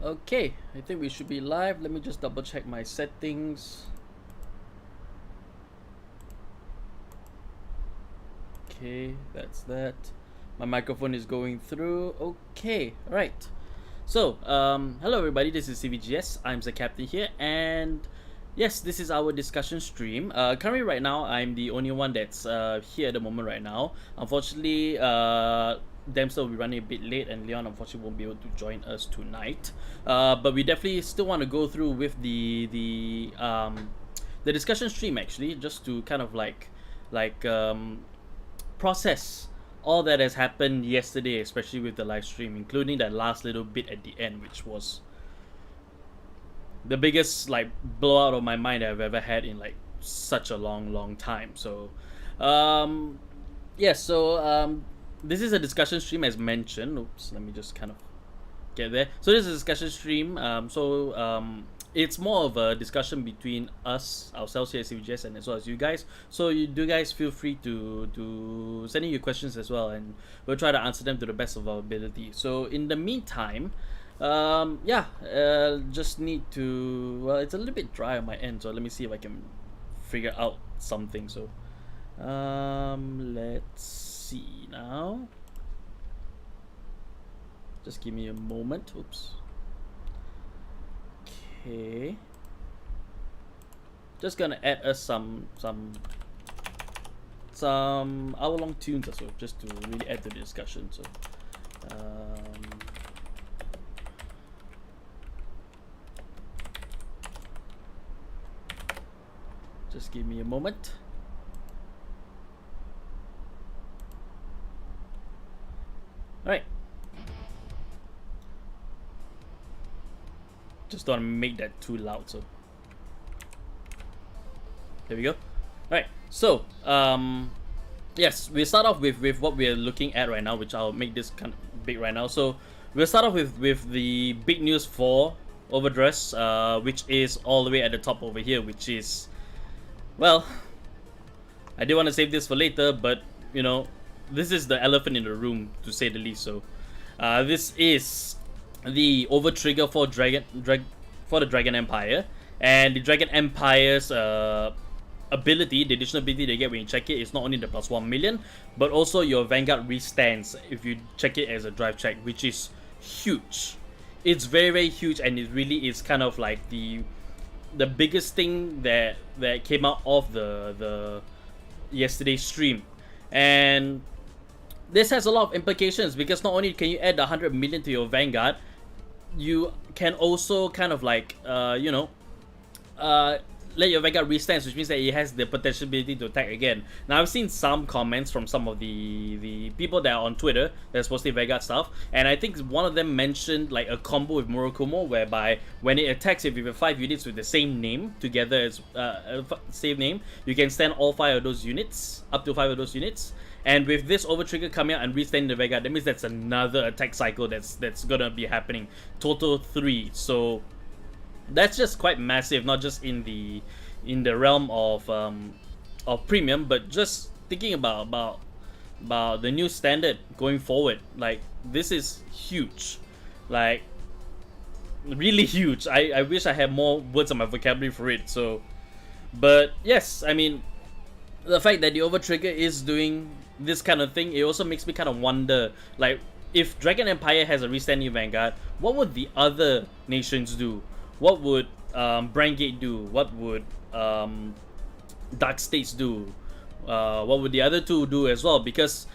Okay, I think we should be live. Let me just double check my settings. Okay, that's that. My microphone is going through. Okay, alright. So, hello everybody, this is CVGS. I'm the captain here, and yes, this is our discussion stream. Currently right now, I'm the only one that's here at the moment right now. Unfortunately, Dempster will be running a bit late, and Leon unfortunately won't be able to join us tonight. But we definitely still want to go through with the discussion stream actually, just to kind of process all that has happened yesterday, especially with the live stream, including that last little bit at the end, which was the biggest like blowout of my mind I've ever had in like such a long time. So this is a discussion stream as mentioned. Oops, let me just kind of get there. So this is a discussion stream. It's more of a discussion between ourselves here at CVGS, and as well as you guys. So you guys feel free to send in your questions as well, and we'll try to answer them to the best of our ability. So in the meantime, just need to, well, it's a little bit dry on my end, so let me see if I can figure out something. So let's see now. Just give me a moment. Oops. Okay. Just gonna add us some hour-long tunes or so, just to really add to the discussion. So just give me a moment. All right. Just don't make that too loud, so there we go. Alright, so yes, we'll start off with what we're looking at right now, which I'll make this kind of big right now. So we'll start off with the big news for Overdress, which is all the way at the top over here, which is, well, I did want to save this for later, but you know, this is the elephant in the room, to say the least. So this is the over trigger for the Dragon Empire, and the Dragon Empire's ability, the additional ability they get when you check it, is not only the plus 1 million, but also your Vanguard restands if you check it as a drive check, which is huge. It's very huge, and it really is kind of like the biggest thing that came out of the yesterday's stream. And this has a lot of implications, because not only can you add 100 million to your Vanguard, you can also kind of like let your Vanguard restand, which means that it has the potential ability to attack again. Now I've seen some comments from some of the people that are on Twitter that's posting Vanguard stuff, and I think one of them mentioned like a combo with Murakumo, whereby when it attacks, if you have 5 units with the same name together as same name, you can stand all 5 of those units, up to 5 of those units. And with this over trigger coming out and restanding the Vanguard, that means that's another attack cycle that's gonna be happening. Total 3. So that's just quite massive, not just in the realm of premium, but just thinking about the new standard going forward. Like, this is huge, like really huge. I wish I had more words on my vocabulary for it. So, but yes, I mean, the fact that the over trigger is doing this kind of thing, it also makes me kind of wonder, like, if Dragon Empire has a restanding Vanguard, what would the other nations do? What would Brandgate do? What would Dark States do? What would the other two do as well? Because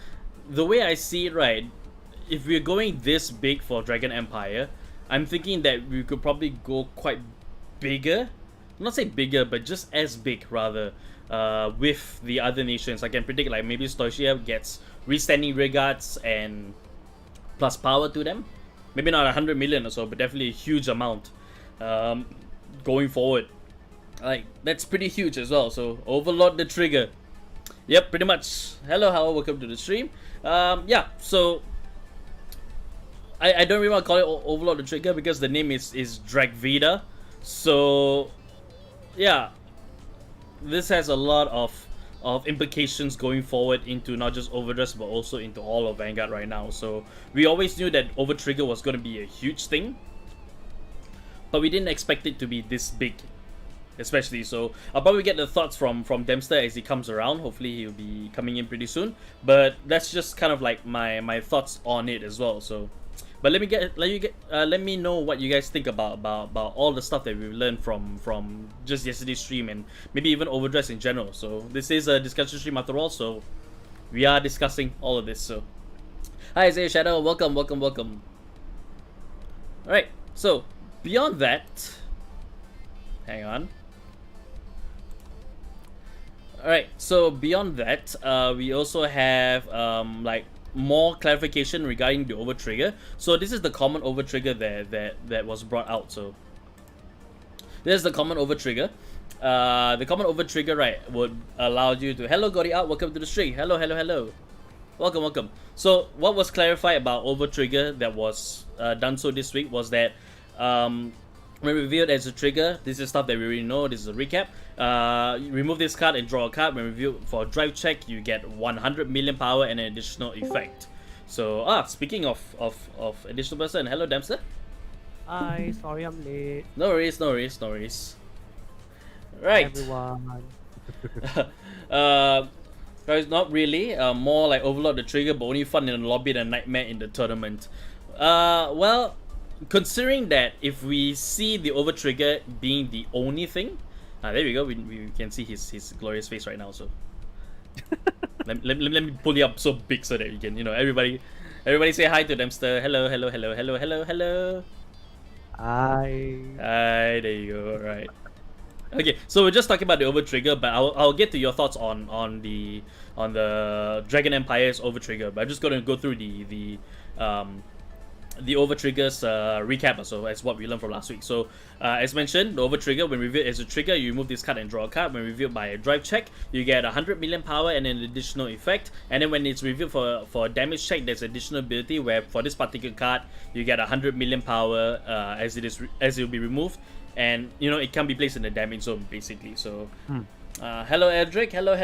the way I see it, right, if we're going this big for Dragon Empire, I'm thinking that we could probably go quite bigger. Not say bigger, but just as big rather. With the other nations, I can predict like maybe Stoichia gets restanding regards and plus power to them. Maybe not 100 million or so, but definitely a huge amount going forward. Like, that's pretty huge as well. So overload the trigger. Yep, pretty much. Hello, welcome to the stream. Yeah, so I don't really want to call it overload the trigger because the name is Dragvida. So yeah, this has a lot of implications going forward into not just Overdress but also into all of Vanguard right now. So we always knew that over trigger was going to be a huge thing, but we didn't expect it to be this big, especially. So I'll probably get the thoughts from Dempster as he comes around. Hopefully he'll be coming in pretty soon, but that's just kind of like my thoughts on it as well. So but let me know what you guys think about all the stuff that we've learned from just yesterday's stream and maybe even Overdress in general. So this is a discussion stream after all, so we are discussing all of this. So hi Isaiah Shadow, welcome. Alright, so beyond that, hang on. Alright, so beyond that, we also have like more clarification regarding the over trigger. So this is the common over trigger that was brought out. So this is the common over trigger. The common over trigger, right, would allow you to hello Gori out, welcome to the stream. Hello. Welcome. So what was clarified about over trigger that was done so this week was that when revealed as a trigger, this is stuff that we already know. This is a recap. You remove this card and draw a card. When revealed for a drive check, you get 100 million power and an additional effect. So, speaking of additional person, hello Dempster. Hi, sorry I'm late. No worries. Right. Everyone. Guys, not really. More like overload the trigger, but only fun in the lobby and a nightmare in the tournament. Well, considering that if we see the over trigger being the only thing, there we go. We can see his glorious face right now. So let me pull you up so big so that you can, everybody say hi to Dempster. Hello. Hi. There you go. All right. Okay, so we're just talking about the over trigger, but I'll get to your thoughts on the Dragon Empire's over trigger. But I'm just gonna go through the over triggers recap also as what we learned from last week. So as mentioned, the over trigger, when revealed as a trigger, you remove this card and draw a card. When revealed by a drive check, you get 100 million power and an additional effect. And then when it's revealed for a damage check, there's additional ability where for this particular card you get 100 million power as it will be removed, and it can be placed in the damage zone basically. So hello Edric, hello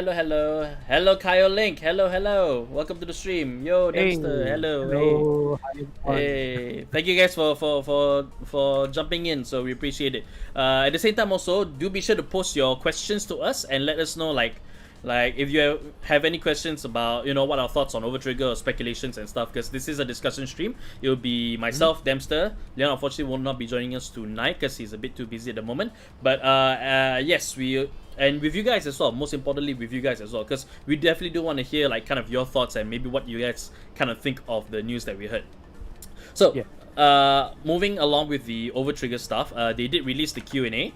Kyle Link, hello, welcome to the stream. Yo Dempster, hello. Hey, thank you guys for jumping in, so we appreciate it. At the same time also, do be sure to post your questions to us and let us know like if you have any questions about what our thoughts on Overtrigger or speculations and stuff, because this is a discussion stream. It will be myself, Dempster. Leon unfortunately will not be joining us tonight because he's a bit too busy at the moment, but yes, and with you guys as well, most importantly with you guys as well, because we definitely do want to hear like kind of your thoughts and maybe what you guys kind of think of the news that we heard. So moving along with the Overtrigger stuff, they did release the Q&A.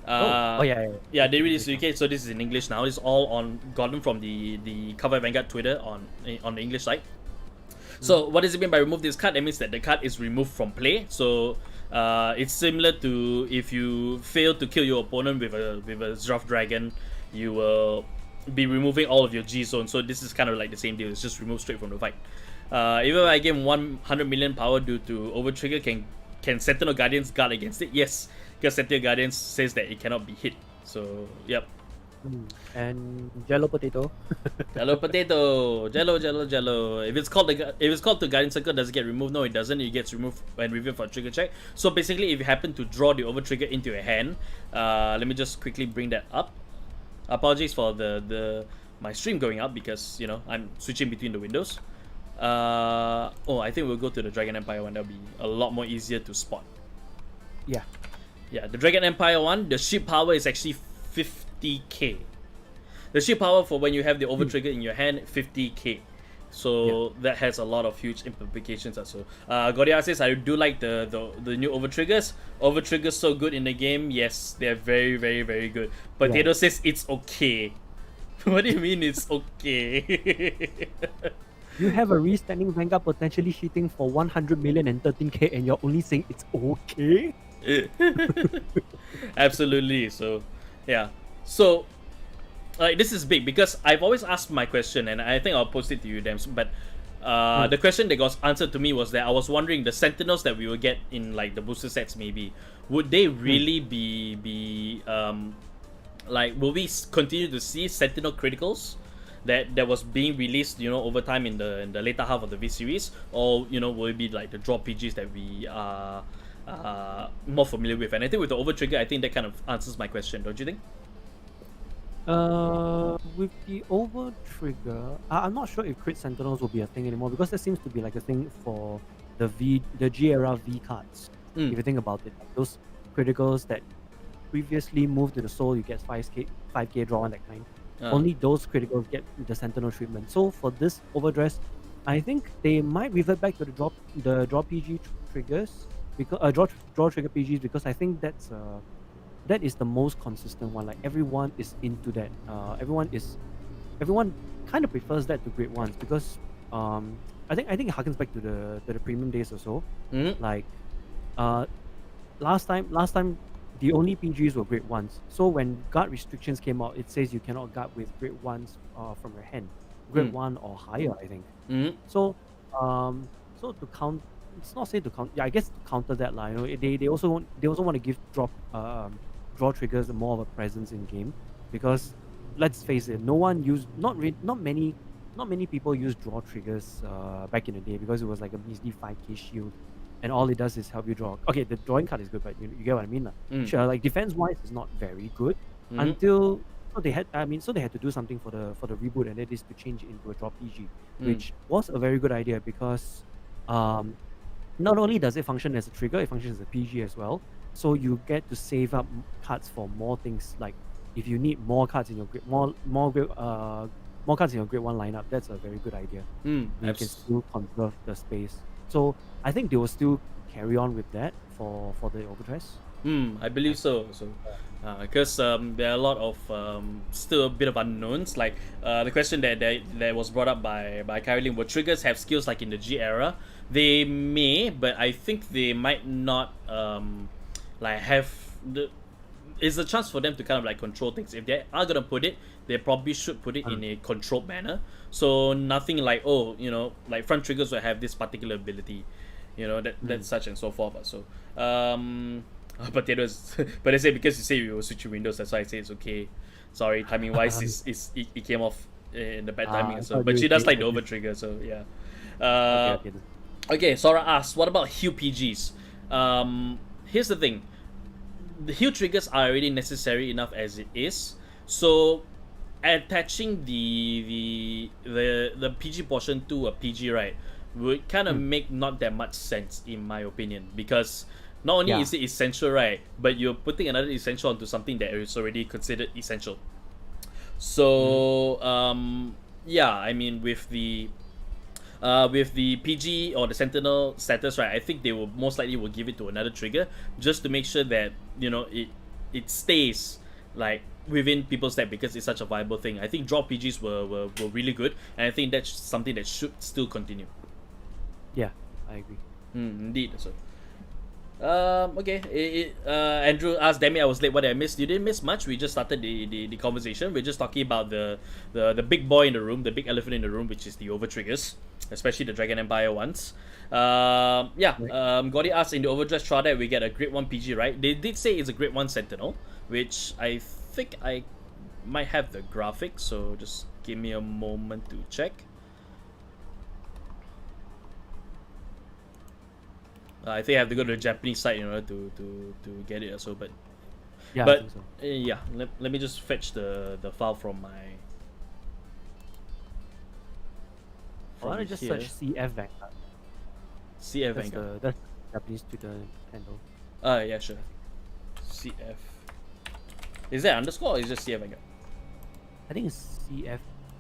Yeah, they released UK, so this is in English now. It's all gotten from the Cover Vanguard Twitter on the English side. So what does it mean by remove this card? That means that the card is removed from play. So it's similar to if you fail to kill your opponent with a Zroth Dragon, you will be removing all of your G zone. So this is kind of like the same deal. It's just removed straight from the fight. Even if I gain 100 million power due to overtrigger, can Sentinel Guardians guard against it? Yes, because Sentinel Guardians says that it cannot be hit. So yep. And Jello Potato. Jello Potato, Jello. If it's called the Guardian Circle, does it get removed? No, it doesn't. It gets removed when revealed for a trigger check. So basically, if you happen to draw the overtrigger into your hand, let me just quickly bring that up. Apologies for my stream going up because I'm switching between the windows. I think we'll go to the Dragon Empire one. That'll be a lot more easier to spot. Yeah, the Dragon Empire one, the ship power is actually 50k. The ship power for when you have the overtrigger in your hand, 50k. So that has a lot of huge implications also. Godia says, I do like the new overtriggers. Overtriggers so good in the game. Yes, they're very, very, very good. Potato says it's okay. What do you mean it's okay? you have a restanding Vanguard potentially hitting for 100 million and 13k, and you're only saying it's okay? Absolutely. So yeah, so this is big because I've always asked my question, and I think I'll post it to you, Dams. But the question that got answered to me was that I was wondering the Sentinels that we will get in like the booster sets, maybe would they really be will we continue to see Sentinel criticals that was being released over time in the later half of the V series, or will it be like the drop PGs that we are more familiar with? And I think with the overtrigger, I think that kind of answers my question, don't you think? With the overtrigger, I'm not sure if crit sentinels will be a thing anymore, because that seems to be like a thing for the G era V cards. If you think about it, like those criticals that previously moved to the soul, you get 5k draw and that kind. Only those criticals get the sentinel treatment. So for this overdress, I think they might revert back to the draw PG triggers, because draw trigger PGs, because I think that is the most consistent one. Like everyone is into that. Everyone kind of prefers that to grade ones, because I think it harkens back to the premium days or so. Like last time the only PGs were grade ones. So when guard restrictions came out, it says you cannot guard with grade ones from your hand, grade one or higher, I think. So to count. It's not say to count. Yeah, I guess to counter that, they also want to give draw triggers more of a presence in game, because let's face it, not many people use draw triggers back in the day, because it was like a measly 5k shield, and all it does is help you draw. Okay, the drawing card is good, but you get what I mean, Sure, like defense wise, it's not very good until they had to do something for the reboot, and that is to change it into a draw PG, which was a very good idea, because not only does it function as a trigger, it functions as a PG as well. So you get to save up cards for more things. Like if you need more cards in your more cards in your grade one lineup, that's a very good idea. You can still conserve the space. So I think they will still carry on with that for the overdress. I believe so. So because there are a lot of still a bit of unknowns. Like the question that was brought up by Caroline, will triggers have skills like in the G era? They may, but I think they might not have it's a chance for them to kind of like control things. If they are gonna put it, they probably should put it in a controlled manner. So nothing like like front triggers will have this particular ability, that's such and so forth. So potatoes, but they say because you say you will switch your windows, that's why I say it's okay. Sorry, timing wise, it came off in the bad timing. So, but she does like the over trigger. So yeah. Okay, Sora asks, what about heal PGs? Here's the thing. The heal triggers are already necessary enough as it is. So attaching the PG portion to a PG, right, would kind of make not that much sense in my opinion, because not only is it essential, right, but you're putting another essential onto something that is already considered essential. So I mean with the PG or the Sentinel status, right, I think they will most likely will give it to another trigger just to make sure that it it stays like within people's deck because it's such a viable thing. I think draw PGs were really good, and I think that's something that should still continue. Yeah, I agree. Indeed. So, okay. Andrew asked, "Damn it, I was late. What did I miss?" You didn't miss much. We just started the conversation. We're just talking about the big boy in the room, the big elephant in the room, which is the Overtriggers, especially the Dragon Empire ones. Gordy asked, in the Overdress trial deck we get a grade 1 PG, right? They did say it's a grade 1 Sentinel, which I think I might have the graphic, so just give me a moment to check. I think I have to go to the Japanese site in order to get it also, but Yeah, I but think so. yeah, let me just fetch the file from my Why don't I just search CF Vanguard? CF That's Vanguard. that's Japanese Twitter handle. Yeah, sure. CF. Is that underscore or is it just CF Vanguard? I think it's CF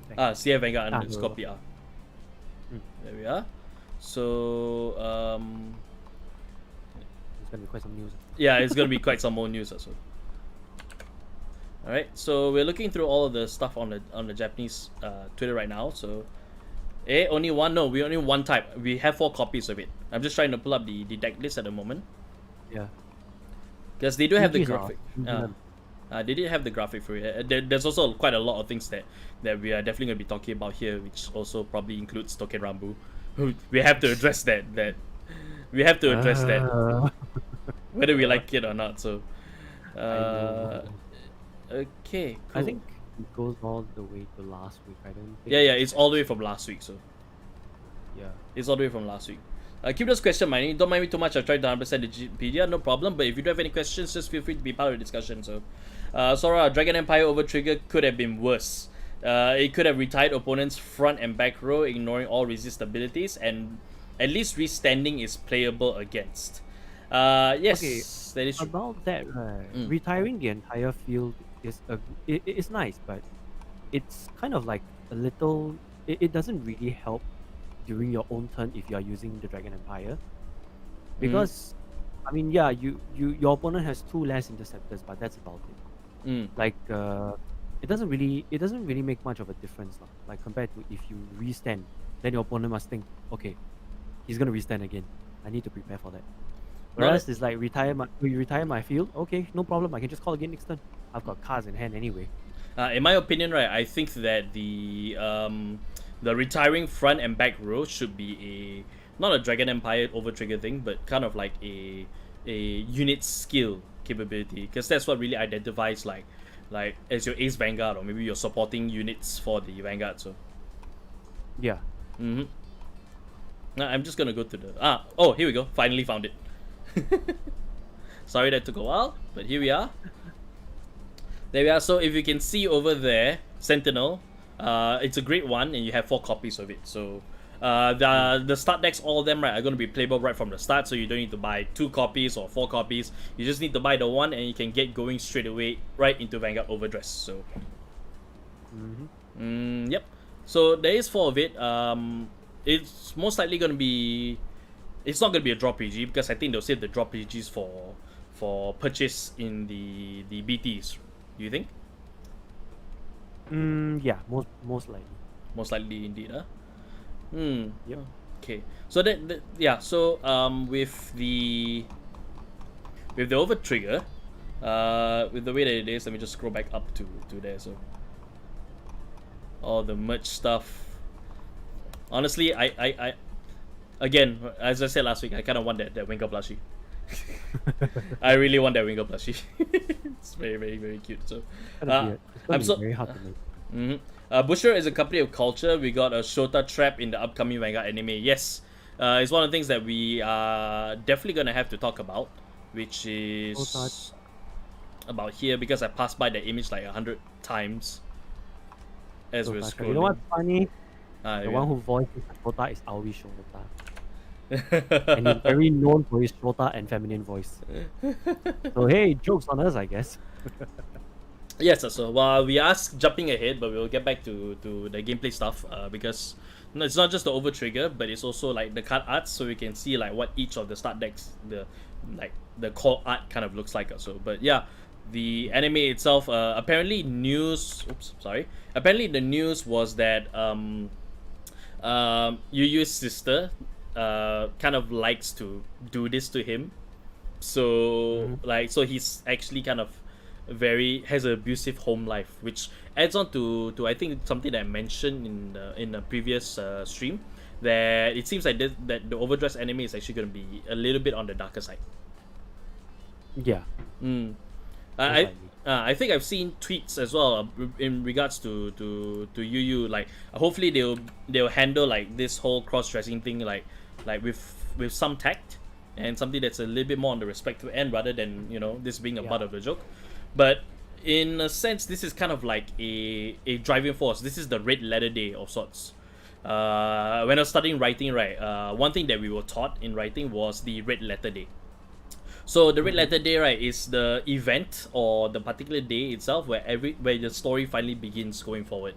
Vanguard. CF Vanguard Ah, underscore no. PR. Mm. There we are. So It's gonna be quite some news. yeah, it's gonna be quite some more news also. Alright, so we're looking through all of the stuff on the Japanese Twitter right now. So only one? No, we only one type. We have 4 copies of it. I'm just trying to pull up the deck list at the moment. Yeah. Because they do have the These are graphic. awesome. They did have the graphic for it. There's also quite a lot of things that we are definitely going to be talking about here, which also probably includes Token Rambu. We have to address that. We have to address that, whether we like it or not. So, okay, cool. I think it goes all the way to last week. I don't think. Yeah, it's all the way from last week. So, Yeah. it's all the way from last week. Keep those questions mind. Don't mind me too much. I've tried to 100% the GPD, no problem. But if you do have any questions, just feel free to be part of the discussion. So, Sora, Dragon Empire Overtrigger could have been worse. It could have retired opponents' front and back row, ignoring all resist abilities, and at least restanding is playable against. Yes, Okay, that is true. About that, right? Retiring the entire field is it's nice, but it's kind of like a little. It doesn't really help during your own turn if you are using the Dragon Empire, because I mean, yeah, your opponent has 2 less interceptors, but that's about it. Like it doesn't really make much of a difference, like compared to if you restand, then your opponent must think, okay, he's gonna restand again. I need to prepare for that. Whereas it's like you retire my field, okay, no problem. I can just call again next turn. I've got cards in hand anyway. In my opinion, right, I think that the retiring front and back row should be not a Dragon Empire Overtrigger thing, but kind of like a unit skill capability, because that's what really identifies like as your Ace Vanguard, or maybe you're supporting units for the Vanguard. So Yeah. now I'm just gonna go to the oh, here we go. Finally found it. Sorry that took a while, but here we are. There we are. So if you can see over there, Sentinel, it's a great one, and you have 4 copies of it. So the start decks, all of them, right, are going to be playable right from the start. So you don't need to buy 2 copies or 4 copies. You just need to buy the one, and you can get going straight away right into Vanguard Overdress. So yep. So there is 4 of it. It's most likely going to be. It's not going to be a drop PG, because I think they'll save the drop PGs for purchase in the BTs. Do you think? Yeah, most likely. Most likely indeed, huh? Yep. Okay. So yeah. So with the Overtrigger, with the way that it is, let me just scroll back up to there. So all the merch stuff. Honestly, I again, as I said last week, I kind of want that Winker plushie. I really want that Winker plushie. It's very, very, very cute. So I'm so very hard to make. Busher is a company of culture. We got a Shota trap in the upcoming Vanguard anime. Yes, it's one of the things that we are definitely gonna have to talk about, which is about here, because I passed by the image like 100 times as we're scrolling. You know what's funny? The Yeah. one who voices Shota is Aoi Shota. And he's very known for his Shota and feminine voice. So hey, jokes on us, I guess. Yes, so while we are jumping ahead, but we'll get back to the gameplay stuff, because it's not just the Overtrigger, but it's also like the card arts, so we can see like what each of the start decks, the core art kind of looks like. So, but yeah, the anime itself, apparently news. Oops, sorry. Apparently the news was that Yu Yu's sister kind of likes to do this to him. So so he's actually kind of has an abusive home life, which adds on to I think something that I mentioned in the previous stream, that it seems like that the Overdress anime is actually going to be a little bit on the darker side. Yeah. I I think I've seen tweets as well in regards to Yu Yu. Like hopefully they'll handle like this whole cross dressing thing like with some tact and something that's a little bit more on the respectful end rather than this being a butt of the joke. But in a sense, this is kind of like a driving force. This is the red letter day of sorts. When I was studying writing, right, one thing that we were taught in writing was the red letter day. So the red letter day, right, is the event or the particular day itself where the story finally begins going forward.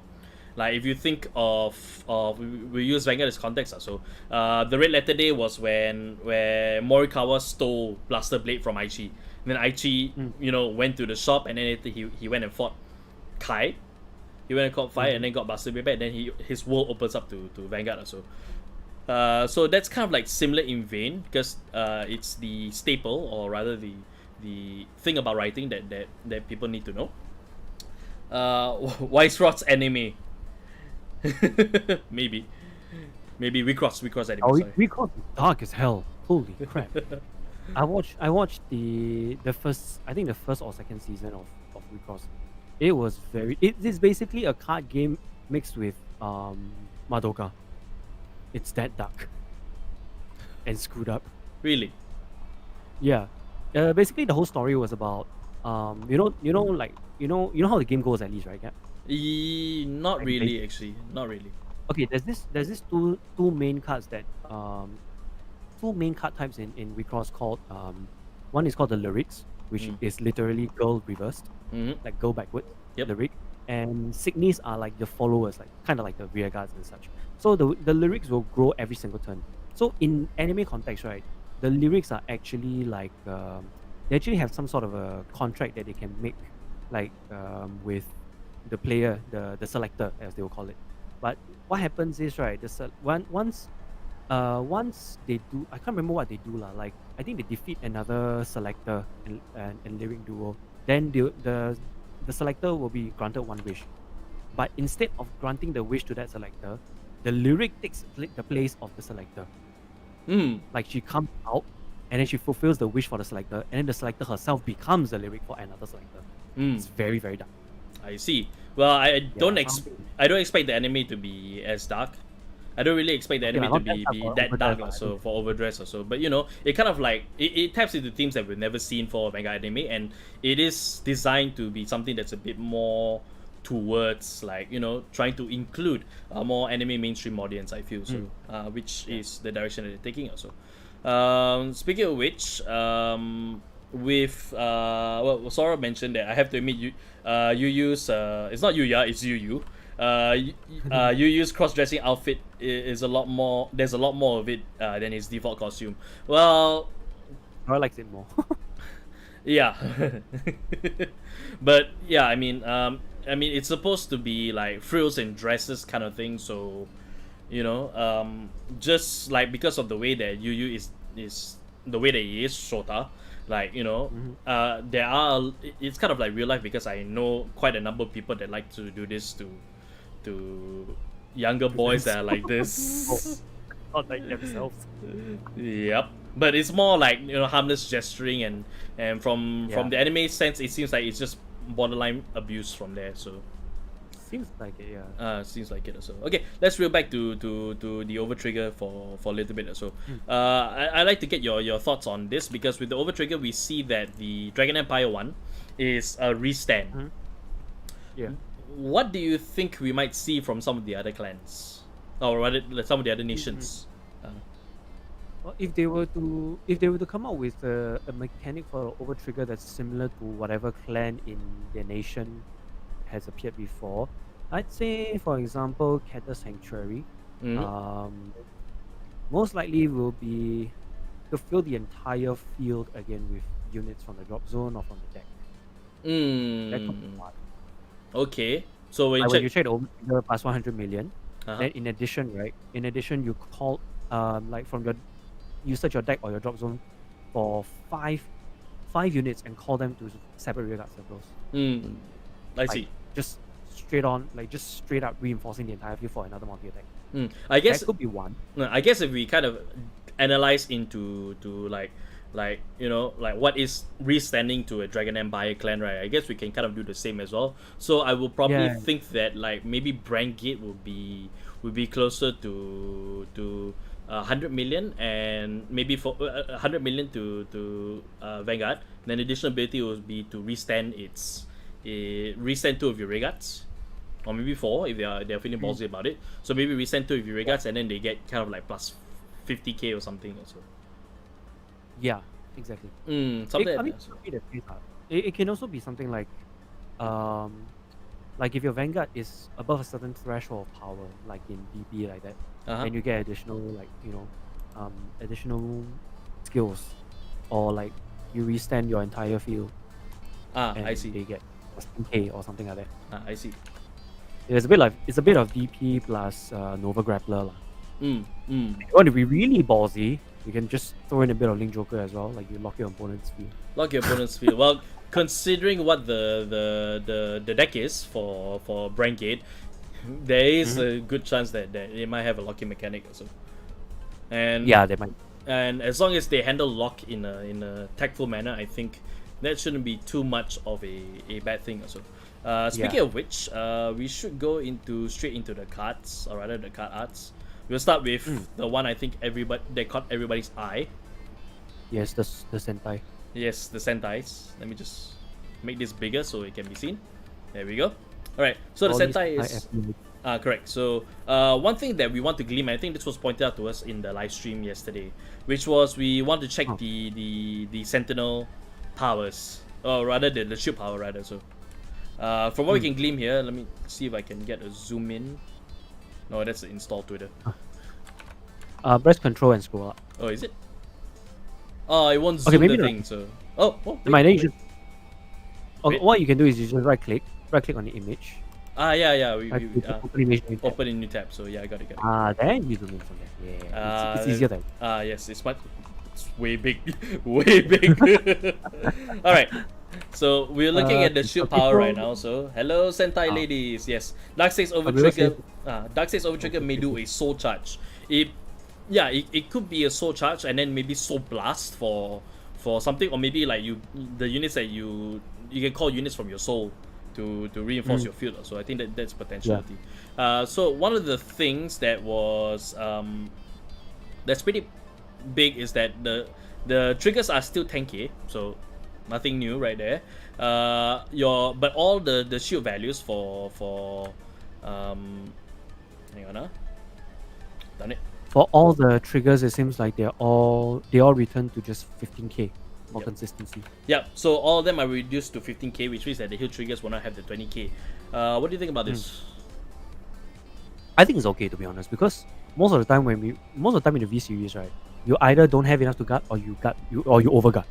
Like if you think of we use Vanguard as context, so the red letter day was where Morikawa stole Blaster Blade from Aichi. And then Aichi, went to the shop and then he went and fought Kai. He went and caught fire and then got Blaster Blade back. And then his world opens up to Vanguard also. So that's kind of like similar in vein because it's the staple, or rather the thing about writing that people need to know. Wise Rod's anime. maybe we cross anime. Oh, we cross dark as hell. Holy crap! I watched the first, I think the first or second season of Recross. It was it is basically a card game mixed with Madoka. It's that dark and screwed up. Really? Yeah. Basically the whole story was about you know how the game goes at least, right? Yeah. Not really, actually. Not really. Okay, there's this two main cards that two main card types in Recross called one is called the lyrics, which is literally girl reversed, like girl backwards. Yep. Lyric, and Signies are like the followers, like kind of like the rear guards and such. So the lyrics will grow every single turn. So in anime context, right, the lyrics are actually like they actually have some sort of a contract that they can make, like with the player, the selector as they will call it. But what happens is, right, once they do, I can't remember what they do lah. Like I think they defeat another selector and lyric duo. Then the selector will be granted one wish. But instead of granting the wish to that selector, the lyric takes the place of the selector. Like she comes out and then she fulfills the wish for the selector, and then the selector herself becomes the lyric for another selector. It's very, very dark. I see. Well, I don't expect the anime to be as dark. I don't really expect the anime to be that dark also for Overdress also. But it kind of like it taps into themes that we've never seen for Vanguard anime, and it is designed to be something that's a bit more towards like trying to include a more anime mainstream audience, I feel so, which is the direction that they're taking also. Speaking of which, with well, Sora mentioned that I have to admit you use it's not Yuya, it's Yu. You use cross-dressing outfit is a lot more. There's a lot more of it than his default costume. Well, I likes it more. yeah, but yeah, I mean, it's supposed to be like frills and dresses kind of thing. So, just like because of the way that Yu is the way that he is Shota, like there are. It's kind of like real life because I know quite a number of people that like to do this to younger boys that are like this. Not like themselves. Yep. But it's more like harmless gesturing and from the anime sense, it seems like it's just borderline abuse from there. So seems like it, yeah. Seems like it also. Okay, let's reel back to the Overtrigger for a little bit also. I'd like to get your thoughts on this because with the Overtrigger we see that the Dragon Empire one is a restand. Yeah. What do you think we might see from some of the other clans, or rather some of the other nations? Well, if they were to come out with a mechanic for Overtrigger that's similar to whatever clan in their nation has appeared before, I'd say, for example, Keter Sanctuary, most likely will be to fill the entire field again with units from the drop zone or from the deck. That could be Mm. one. Okay. So when you Like when check, you trade Overtrigger plus 100 million, uh-huh. then in addition, right? In addition, you call like from your you search your deck or your drop zone for five units and call them to separate rearguard circles. Mm. I Like see. just straight on, like just straight up reinforcing the entire field for another multi attack. I guess That could be one. I guess if we kind of analyze into to like you know like what is re-standing to a Dragon Empire clan, right? I guess we can kind of do the same as well. So I will probably Yeah. think that like maybe Brandgate would be closer to 100 million, and maybe for 100 million to Vanguard. Then additional ability would be to restand restand two of your regards, or maybe four if they're feeling ballsy about it. So maybe resend two of your regards, and then they get kind of like plus 50k or something also. Yeah, exactly. Something I like mean, that. it could be the case, it can also be something um, like if your Vanguard is above a certain threshold of power, like in DP like that, Uh-huh. then you get additional additional skills, or like you restand your entire field and I see. they get 10k or something like that. I see. It's a bit of DP plus Nova Grappler lah. If you Lock want to be really ballsy, you can just throw in a bit of Link Joker as well, like you lock your opponent's field. your opponent's field. Well, considering what the deck is for Brandgate, there is a good chance that they might have a locking mechanic also. And Yeah, they might. and as long as they handle lock in a tactful manner, I think that shouldn't be too much of a bad thing also. Speaking of which, we should go straight into the cards, or rather the card arts. We'll start with the one I think that caught everybody's eye. Yes, the Sentai. Yes, the Sentais. Let me just make this bigger so it can be seen. There we go. Alright, so the All these Sentai is FP. correct. So one thing that we want to glean, I think this was pointed out to us in the live stream yesterday, which was we want to check the Sentinel powers, or rather the shield power rather. So from what we can glean here, let me see if I can get a zoom in. No, that's the install Twitter. Press Control and scroll up. Oh, is it? Oh, it won't zoom Okay, maybe the not. thing. So wait, Then you just Wait. what you can do is you just right click on the image. Yeah. We Open image. New tab. open a new tab. So yeah, I got it. Then you zoom in from there. Yeah, it's easier then. Yes, it's way big, way big. All right, so we're looking at the shield power right now. So hello, Sentai ladies. Yes, Darkseid's Overtrigger. Darkseid's Overtrigger may do a soul charge. It could be a soul charge and then maybe soul blast for something, or maybe like the units that you can call units from your soul to reinforce your field. So I think that's potentiality. So one of the things that was that's pretty big is that the triggers are still 10k, so nothing new right there. But all the shield values for hang on, done it. For all the triggers, it seems like they all return to just 15k for Yep. consistency. Yeah, so all of them are reduced to 15k, which means that the heal triggers will not have the 20k. What do you think about this? I think it's okay, to be honest, because most of the time in the V series, right, you either don't have enough to guard, or you overguard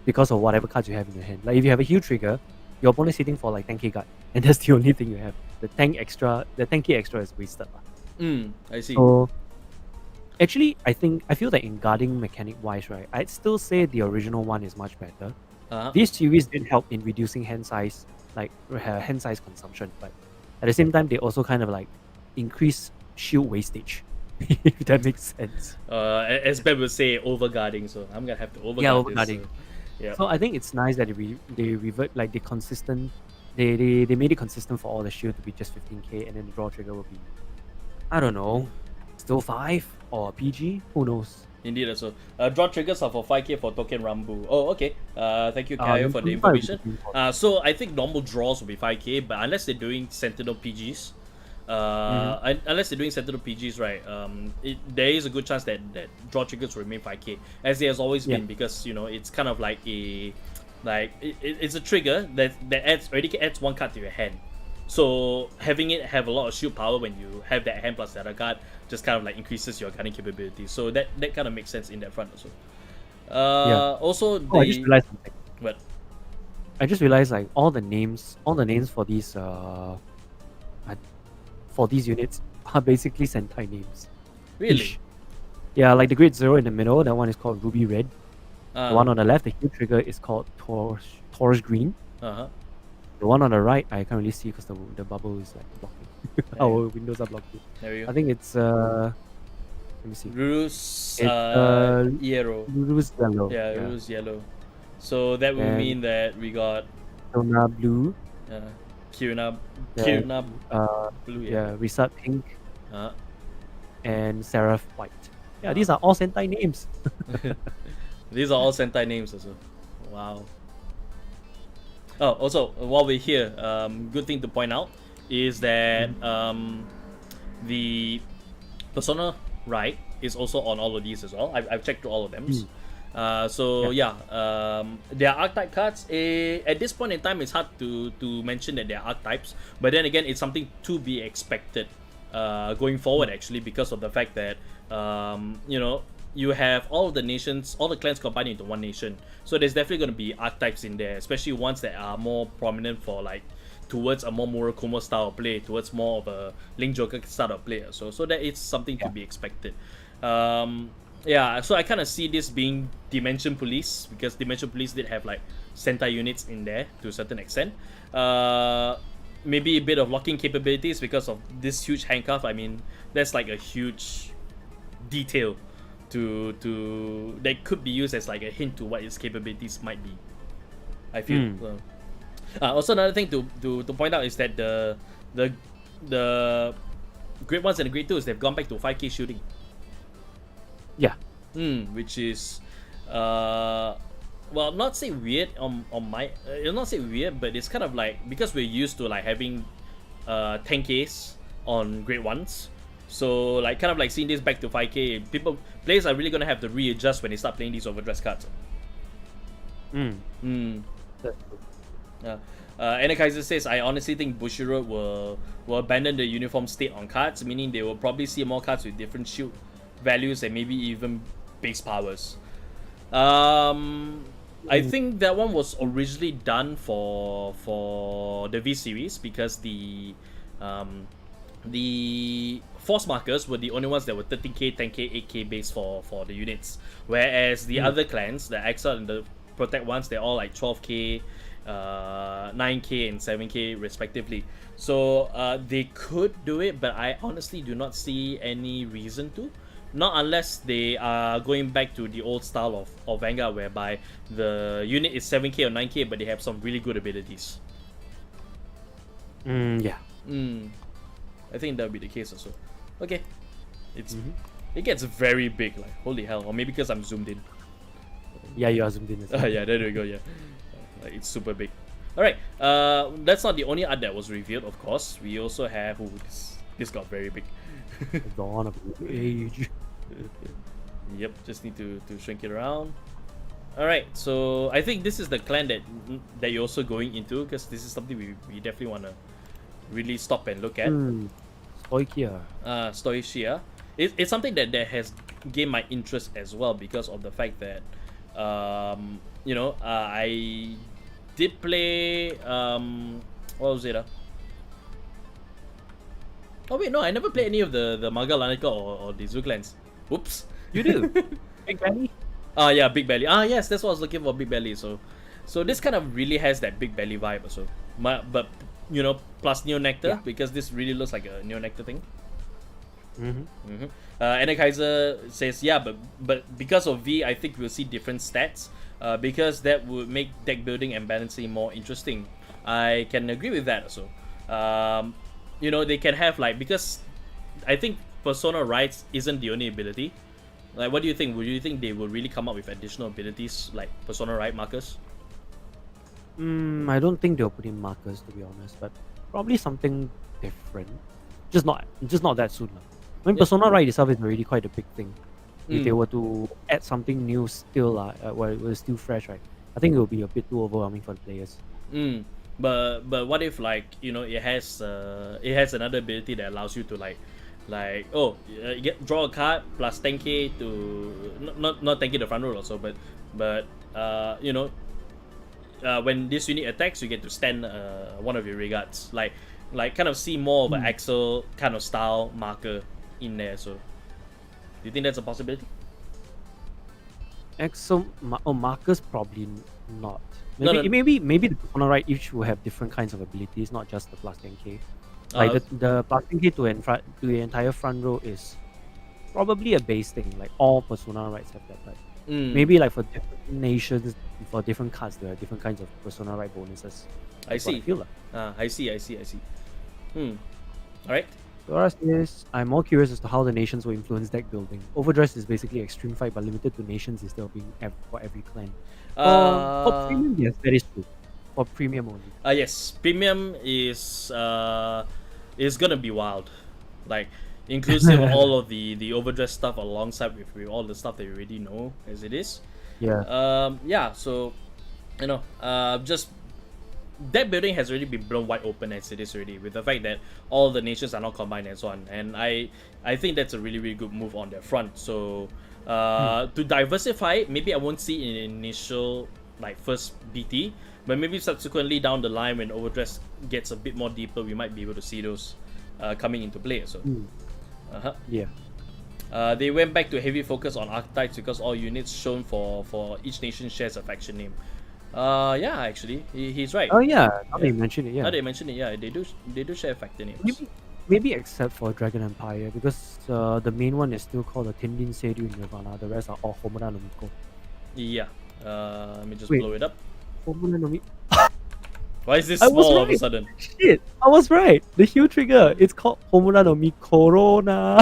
because of whatever cards you have in your hand. Like if you have a heal trigger, your opponent's hitting for like 10k guard, and that's the only thing you have. The 10k extra is wasted. I see. So actually, I feel that in guarding mechanic wise, right, I'd still say the original one is much better. This series did help in reducing hand size consumption, but at the same time, they also kind of like increase shield wastage. If that makes sense. As Ben would say, overguarding. So I'm gonna have to overguard. Yeah, overguarding. This, yeah. So I think it's nice that they revert, like they made it consistent for all the shield to be just 15k, and then the draw trigger will be, I don't know, still 5 or PG, who knows. Indeed, also. Draw triggers are for 5k for Token Rambu. Oh, okay. Thank you, Kaio, for the you information. might be So I think normal draws will be 5k, but unless they're doing Sentinel PGs, unless they're doing Sentinel PGs, right, there is a good chance that draw triggers will remain 5k, as there has always been, because, you know, it's kind of like it's a trigger that already adds one card to your hand. So having it have a lot of shield power when you have that hand plus the other card just kind of like increases your guarding capability. So that kind of makes sense in that front also. Also, I just realized something. What? I just realized like all the names for these units are basically Sentai names. Really? Ish. Yeah, like the Great Zero in the middle, that one is called Ruby Red. The one on the left, the Huge Trigger, is called Taurus Green. Uh-huh. The one on the right, I can't really see because the bubble is like blocking. Our windows are blocking. There we go. I think it's let me see. Rus It's yellow. Rus Yellow. Yeah, Rus yellow. So that would Then- mean that we got Sona Blue. Kirna Then, blue. Yeah, Risat Pink Uh, and Seraph White. Yeah, these are all Sentai names. these are all Sentai names also. Wow. Oh, also while we're here, good thing to point out is that the Persona Right is also on all of these as well. I've checked through all of them. Their archetype cards. At this point in time, it's hard to mention that they're archetypes, but then again, it's something to be expected going forward. Actually, because of the fact that you have all of the nations, all the clans combined into one nation. So there's definitely going to be archetypes in there, especially ones that are more prominent for like towards a more Murakumo style of play, towards more of a Link Joker style of play. So that is something to be expected. So I kind of see this being Dimension Police, because Dimension Police did have like Sentai units in there to a certain extent. Maybe a bit of locking capabilities because of this huge handcuff. I mean, that's like a huge detail to that could be used as like a hint to what its capabilities might be, I feel. Also, another thing to point out is that the grade 1s and the grade 2s, they've gone back to 5k shooting. Yeah. Which is well, not say weird on my I'll not say weird, but it's kind of like, because we're used to like having 10ks on grade 1s. So like kind of like seeing this back to 5k, players are really gonna have to readjust when they start playing these overdress cards. Anakaiser says, I honestly think Bushiroad will abandon the uniform state on cards, meaning they will probably see more cards with different shield values and maybe even base powers. I think that one was originally done for the V series, because the force markers were the only ones that were 13k, 10k, 8k base for the units, whereas the other clans, the Exile and the Protect ones, they're all like 12k, 9k and 7k respectively. So they could do it, but I honestly do not see any reason to. Not unless they are going back to the old style of Vanguard, whereby the unit is 7k or 9k, but they have some really good abilities. Yeah. I think that would be the case also. Okay. It gets very big, like holy hell. Or maybe because I'm zoomed in. Yeah, you are zoomed in. Yeah, there we go, yeah. Like, it's super big. Alright, that's not the only art that was revealed, of course. We also have... Ooh, this got very big. Dawn of Age. Yep, just need to shrink it around. Alright, so I think this is the clan that you're also going into, because this is something we definitely want to really stop and look at. Stoichia. Stoichia. It's something that has gained my interest as well, because of the fact that I did play what was it? Oh wait, no, I never played any of the Maga Lanika or the Zoo clans. Oops. You do? Big Belly? Yeah, Big Belly. Yes, that's what I was looking for, Big Belly. So this kind of really has that Big Belly vibe also. But plus Neo Nectar, because this really looks like a Neo Nectar thing. Anakaiser says, yeah, but because of V, I think we'll see different stats, because that would make deck building and balancing more interesting. I can agree with that also. They can have like, because I think Persona Rights isn't the only ability. Like, what do you think? Would you think they will really come up with additional abilities like Persona Right markers? I don't think they'll put in markers, to be honest, but probably something different. Just not that soon. I mean, Persona Right itself is already quite a big thing. If they were to add something new still, where it was still fresh, right? I think it will be a bit too overwhelming for the players. But what if it has another ability that allows you to draw a card plus 10k to not 10k the front row also, but when this unit attacks, you get to stand one of your regards, like kind of see more of an Axel kind of style marker in there. So, do you think that's a possibility? Markers probably not. No, no. Maybe the Persona right each will have different kinds of abilities, not just the plus 10k. Like the plus 10k to the entire front row is probably a base thing. Like all Persona rights have that. Like maybe like for different nations, for different cards, there are different kinds of Persona right bonuses. I see. I feel like. I see. All right. Doras is, I'm more curious as to how the nations will influence deck building. Overdress is basically extreme fight, but limited to nations instead of being for every clan. For premium, yes, that is true. For premium only. Yes, premium is gonna be wild, like inclusive of all of the overdress stuff alongside with all the stuff that you already know as it is. Yeah. Yeah. So, just that building has already been blown wide open as it is already, with the fact that all the nations are not combined and so on. And I think that's a really, really good move on their front. So to diversify, maybe I won't see in initial like first BT, but maybe subsequently down the line when Overdress gets a bit more deeper, we might be able to see those coming into play. So yeah. They went back to heavy focus on archetypes because all units shown for each nation shares a faction name. Yeah, actually, he's right. Oh yeah, now they mention it. Yeah, now they mention it. Yeah, they do share factor names. Maybe except for Dragon Empire, because the main one is still called the Tindin Seiryu Nirvana. The rest are all Homura no Miko. Yeah. Let me just blow it up. Homura no Miko. Why is this small all of a sudden? Shit, I was right. The heal trigger, it's called Homura no Mi Corona.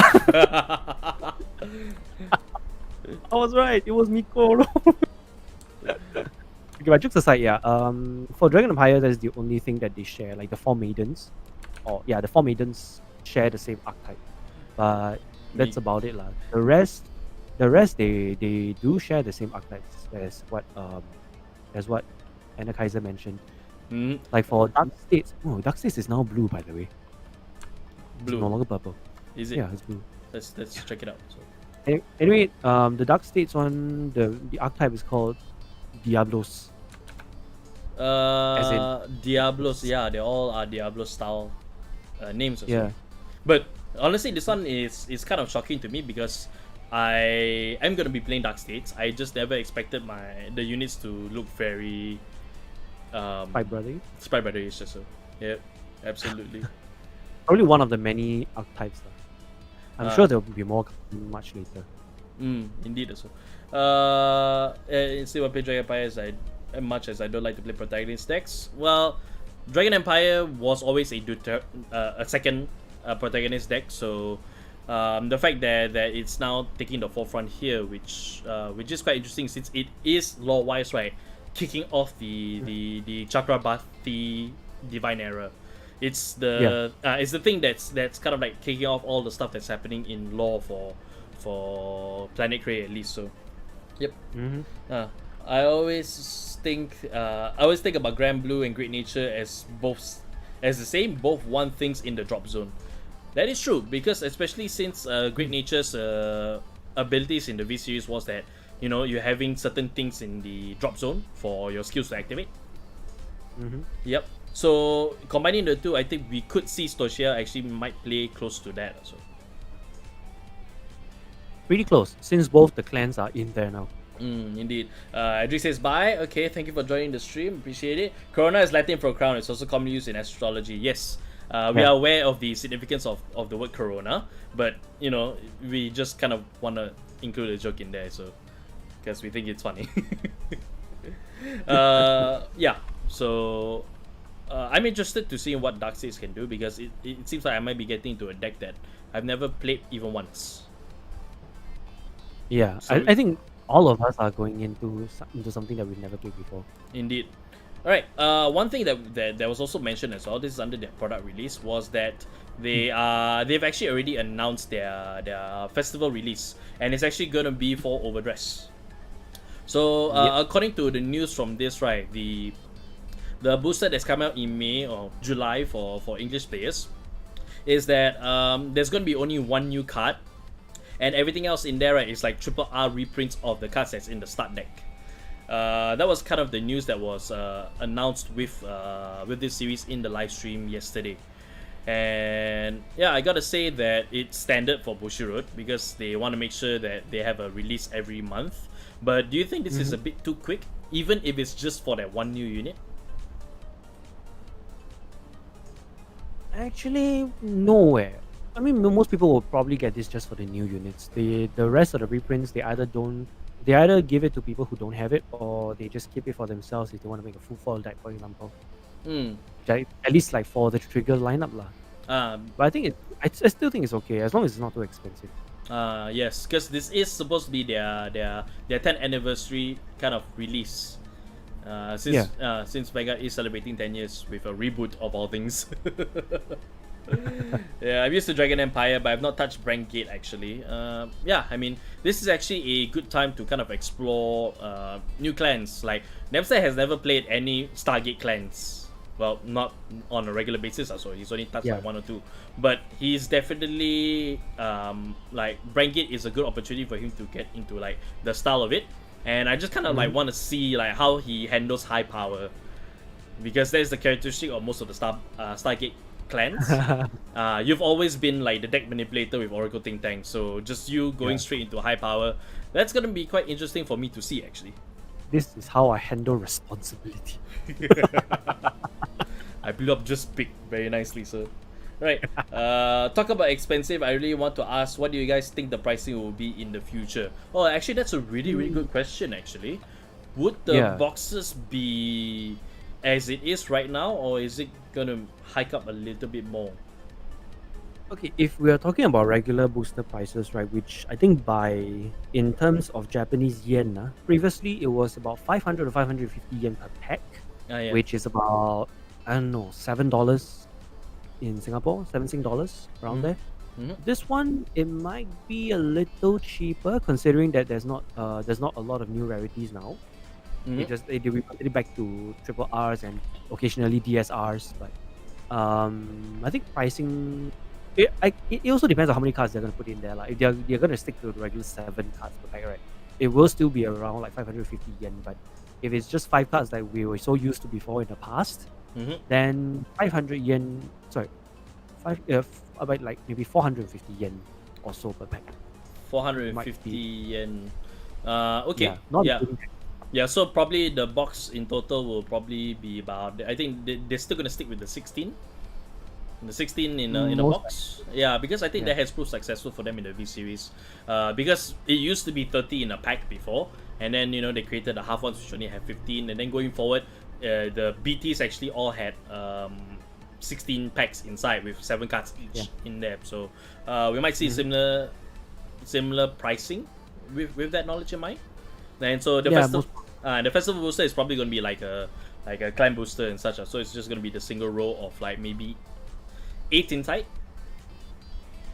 I was right. It was Mi Corona. Okay, but jokes aside, yeah. For Dragon Empire, that's the only thing that they share. Like the four maidens, the four maidens share the same archetype, but that's about it, lah. The rest, they do share the same archetypes as what Anna Kaiser mentioned. Like for Dark States, Dark States is now blue, by the way. Blue. It's no longer purple. Is it? Yeah, it's blue. Let's check it out. So. Anyway, the Dark States one, the archetype is called Diablos. Diablos, yeah, they all are Diablo style names. Also. Yeah. But honestly, this one is kind of shocking to me because I am gonna be playing Dark States. I just never expected the units to look very Spy Brother-ish. So yeah, absolutely. Probably one of the many archetypes. I'm sure there will be more much later. Indeed, also. Instead of play Dragon Empire, as much as I don't like to play protagonist decks, well, Dragon Empire was always a second protagonist deck. So the fact that it's now taking the forefront here, which is quite interesting since it is lore-wise, right, kicking off the Chakrabarti Divine Era. It's the thing that's kind of like kicking off all the stuff that's happening in lore for Planet Cray at least. So, yep. I always think about Grand Blue and Great Nature as the same, both want things in the drop zone. That is true because especially since Great Nature's abilities in the V series was that you're having certain things in the drop zone for your skills to activate. Yep. So combining the two, I think we could see Stoshia actually might play close to that also. Pretty close, since both the clans are in there now. Indeed. Adri says bye. Okay, thank you for joining the stream. Appreciate it. Corona is Latin for crown. It's also commonly used in astrology. Yes. We are aware of the significance of the word Corona, but we just kind of want to include a joke in there, so because we think it's funny. Yeah. So I'm interested to see what Dark States can do because it seems like I might be getting into a deck that I've never played even once. Yeah, so I think all of us are going into something that we've never played before. Indeed. All right. One thing that was also mentioned as well, this is under their product release, was that they've actually already announced their festival release, and it's actually gonna be for Overdress. So according to the news from this, right, the booster that's come out in May or July for English players is that there's gonna be only one new card. And everything else in there, right, is like triple R reprints of the cards that's in the start deck. That was kind of the news that was announced with this series in the live stream yesterday. And yeah, I gotta say that it's standard for Bushiroad because they want to make sure that they have a release every month. But do you think this is a bit too quick, even if it's just for that one new unit? Actually, nowhere. I mean, most people will probably get this just for the new units. The rest of the reprints, they either give it to people who don't have it, or they just keep it for themselves if they want to make a full foil deck, for example. At least like for the trigger lineup lah. But I think I still think it's okay as long as it's not too expensive. Yes, because this is supposed to be their 10th anniversary kind of release. Since Vanguard is celebrating 10 years with a reboot of all things. Yeah, I'm used to Dragon Empire, but I've not touched Brand Gate actually. Yeah, I mean, this is actually a good time to kind of explore new clans. Like, Nemstar has never played any Stargate clans. Well, not on a regular basis, so he's only touched like one or two. But he's definitely like Brand Gate is a good opportunity for him to get into like the style of it. And I just kind of like want to see like how he handles high power, because that's the characteristic of most of the Stargate clans. You've always been like the deck manipulator with Oracle Think Tank, so just you going straight into high power, that's gonna be quite interesting for me to see actually. This is how I handle responsibility. I blew up just big, very nicely, sir. Right. Talk about expensive. I really want to ask, what do you guys think the pricing will be in the future? Oh, actually, that's a really good question. Actually, would the boxes be as it is right now, or is it gonna hike up a little bit more? Okay, if we are talking about regular booster prices, right, which I think in terms of Japanese yen, previously it was about 500 to 550 yen per pack, which is about, I don't know, $7 in Singapore, $7 around there. This one, it might be a little cheaper considering that there's not a lot of new rarities now. They reverted it back to triple Rs and occasionally DSRs, but I think pricing. It also depends on how many cards they're going to put in there. Like, if they're going to stick to the regular 7 cards per pack, right, it will still be around like 550 yen. But if it's just 5 cards like we were so used to before in the past, then 500 yen, about like maybe 450 yen or so per pack. 450 yen. Okay. Yeah, so probably the box in total will probably be about, I think they're still going to stick with the 16. The 16 in a box. Yeah, because I think that has proved successful for them in the V series. Because it used to be 30 in a pack before, and then they created the half ones which only have 15, and then going forward, the BTs actually all had 16 packs inside with 7 cards each in there. So we might see similar pricing with that knowledge in mind. And so the festival booster is probably going to be like a clan booster and such. So it's just going to be the single row of like maybe 8 inside.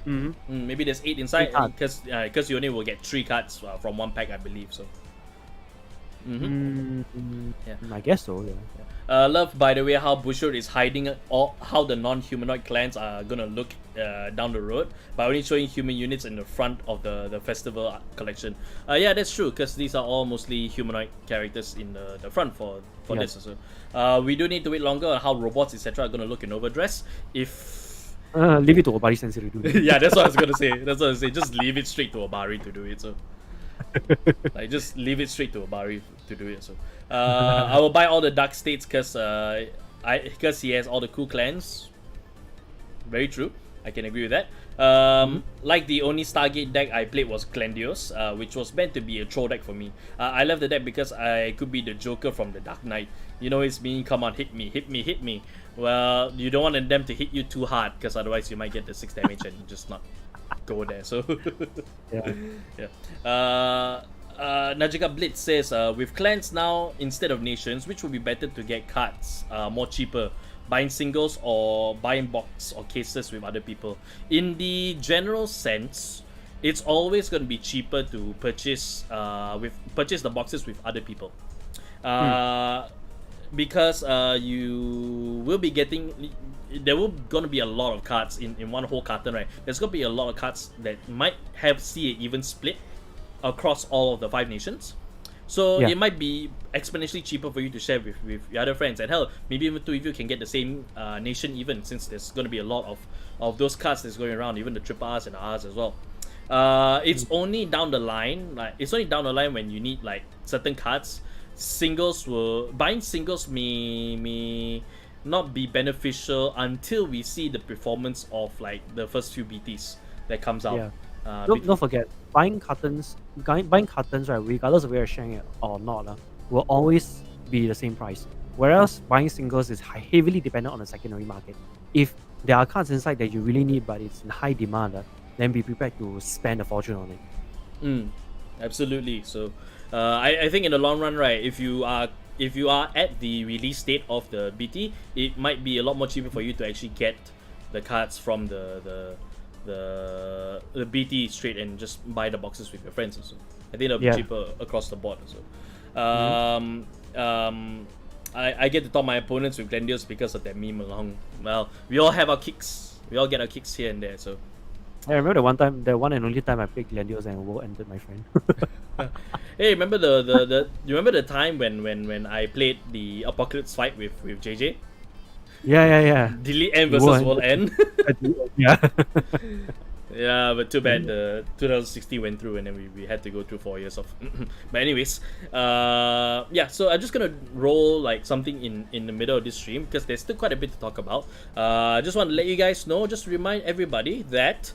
Maybe there's 8 inside because you only will get 3 cards from 1 pack, I believe. So. I guess so. Yeah. Love, by the way, how Bushiroad is hiding how the non-humanoid clans are gonna look down the road by only showing human units in the front of the festival collection. Yeah, that's true, because these are all mostly humanoid characters in the front for this also. We do need to wait longer on how robots etc. are gonna look in Overdress. If leave it to Obari Sensei to do it. Yeah, that's what I was gonna say. Just leave it straight to Obari to do it. So. Like, just leave it straight to Obari to do it. So I will buy all the dark states because he has all the cool clans. Very true, I can agree with that. Like the only Stargate deck I played was Glendios, which was meant to be a troll deck for me. I love the deck because I could be the Joker from the Dark Knight. It's me, come on, hit me. Well, you don't want them to hit you too hard because otherwise you might get the 6 damage and just not go there. So Najika Blitz says, with clans now instead of nations, which would be better to get cards more cheaper, buying singles or buying box or cases with other people? In the general sense, it's always going to be cheaper to purchase the boxes with other people, because you will be getting, there will gonna be a lot of cards in one whole carton, right? There's gonna be a lot of cards that might see an even split across all of the 5 nations. So Yeah. it might be exponentially cheaper for you to share with your other friends. And hell, maybe even two of you can get the same nation even, since there's going to be a lot of those cards that's going around, even the triple R's and R's as well. It's only down the line, when you need like certain cards. Buying singles may not be beneficial until we see the performance of like the first few BTs that comes out. Yeah. Don't forget, buying cartons, right, regardless of whether you're sharing it or not, will always be the same price. Whereas buying singles is heavily dependent on the secondary market. If there are cards inside that you really need but it's in high demand, then be prepared to spend a fortune on it. Absolutely. So I think in the long run, right, if you are at the release date of the BT, it might be a lot more cheaper for you to actually get the cards from the BT straight and just buy the boxes with your friends also. I think it'll be cheaper across the board also. I get to top my opponents with Glendios because of that meme along. Well, we all have our kicks. We all get our kicks here and there. So I remember the one and only time I played Glendios and WoW ended my friend. hey, remember you remember the time when I played the Apocalypse fight with JJ? Yeah. Delete N versus World N. Yeah. Yeah, but too bad the 2016 went through and then we had to go through 4 years of. But anyways, yeah. So I'm just gonna roll like something in the middle of this stream because there's still quite a bit to talk about. I just want to let you guys know, just to remind everybody that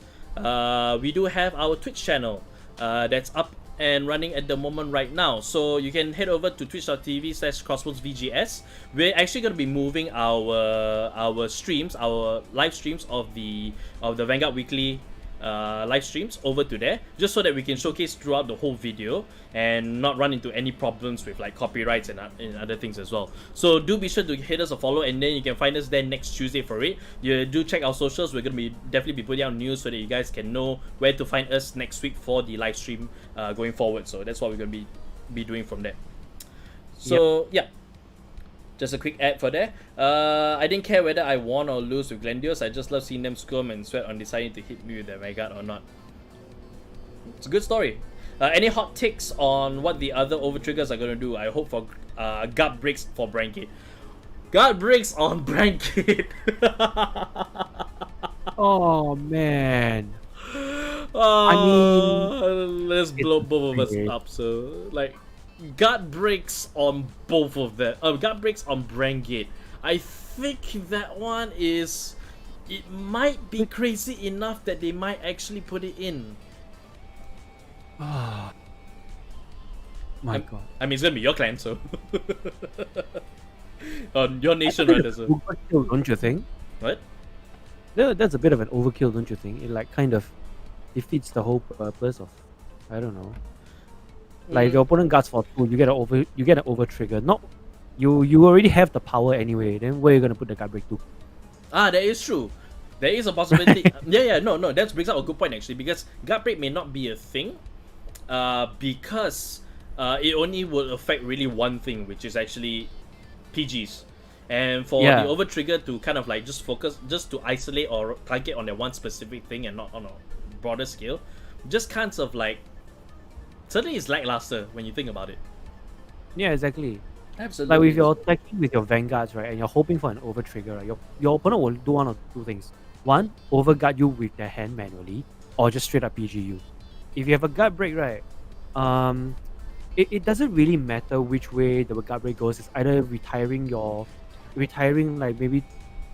we do have our Twitch channel that's up and running at the moment right now. So you can head over to twitch.tv/crossroadsvgs. We're actually going to be moving our streams, our live streams of the Vanguard Weekly live streams over to there, just so that we can showcase throughout the whole video and not run into any problems with like copyrights and other things as well. So do be sure to hit us a follow, and then you can find us there next Tuesday for it. You do check our socials. We're gonna definitely be putting out news so that you guys can know where to find us next week for the live stream going forward. So that's what we're gonna be doing from there. So yeah. Just a quick ad for there. I didn't care whether I won or lose with Glendios. I just love seeing them squirm and sweat on deciding to hit me with their Vanguard or not. It's a good story. Any hot takes on what the other overtriggers are going to do? I hope for guard breaks for Brankit. Guard breaks on Brankit. Oh man. I mean, let's blow both of us up. So like, guard breaks on both of them. Guard breaks on Brankit. I think that one is. It might be crazy enough that they might actually put it in. My God. I mean, it's gonna be your clan, so. Your nation, rather. So. Overkill, don't you think? What? That's a bit of an overkill, don't you think? It like kind of defeats the whole purpose of, I don't know. Like if your opponent guards for 2, you get an over trigger. Not you already have the power anyway. Then where are you gonna put the guard break to? That is true. There is a possibility. No. That brings up a good point actually, because guard break may not be a thing, because it only will affect really one thing, which is actually PGs. And for the over trigger to kind of like just to isolate or target on that one specific thing and not on a broader scale, just kinds of like. Certainly it's lackluster when you think about it. Yeah, exactly. Absolutely. Like if you're attacking with your Vanguards, right, and you're hoping for an over trigger, right, your opponent will do one of two things. One, overguard you with their hand manually, or just straight up PG you. If you have a guard break, right, it doesn't really matter which way the guard break goes. It's either retiring like maybe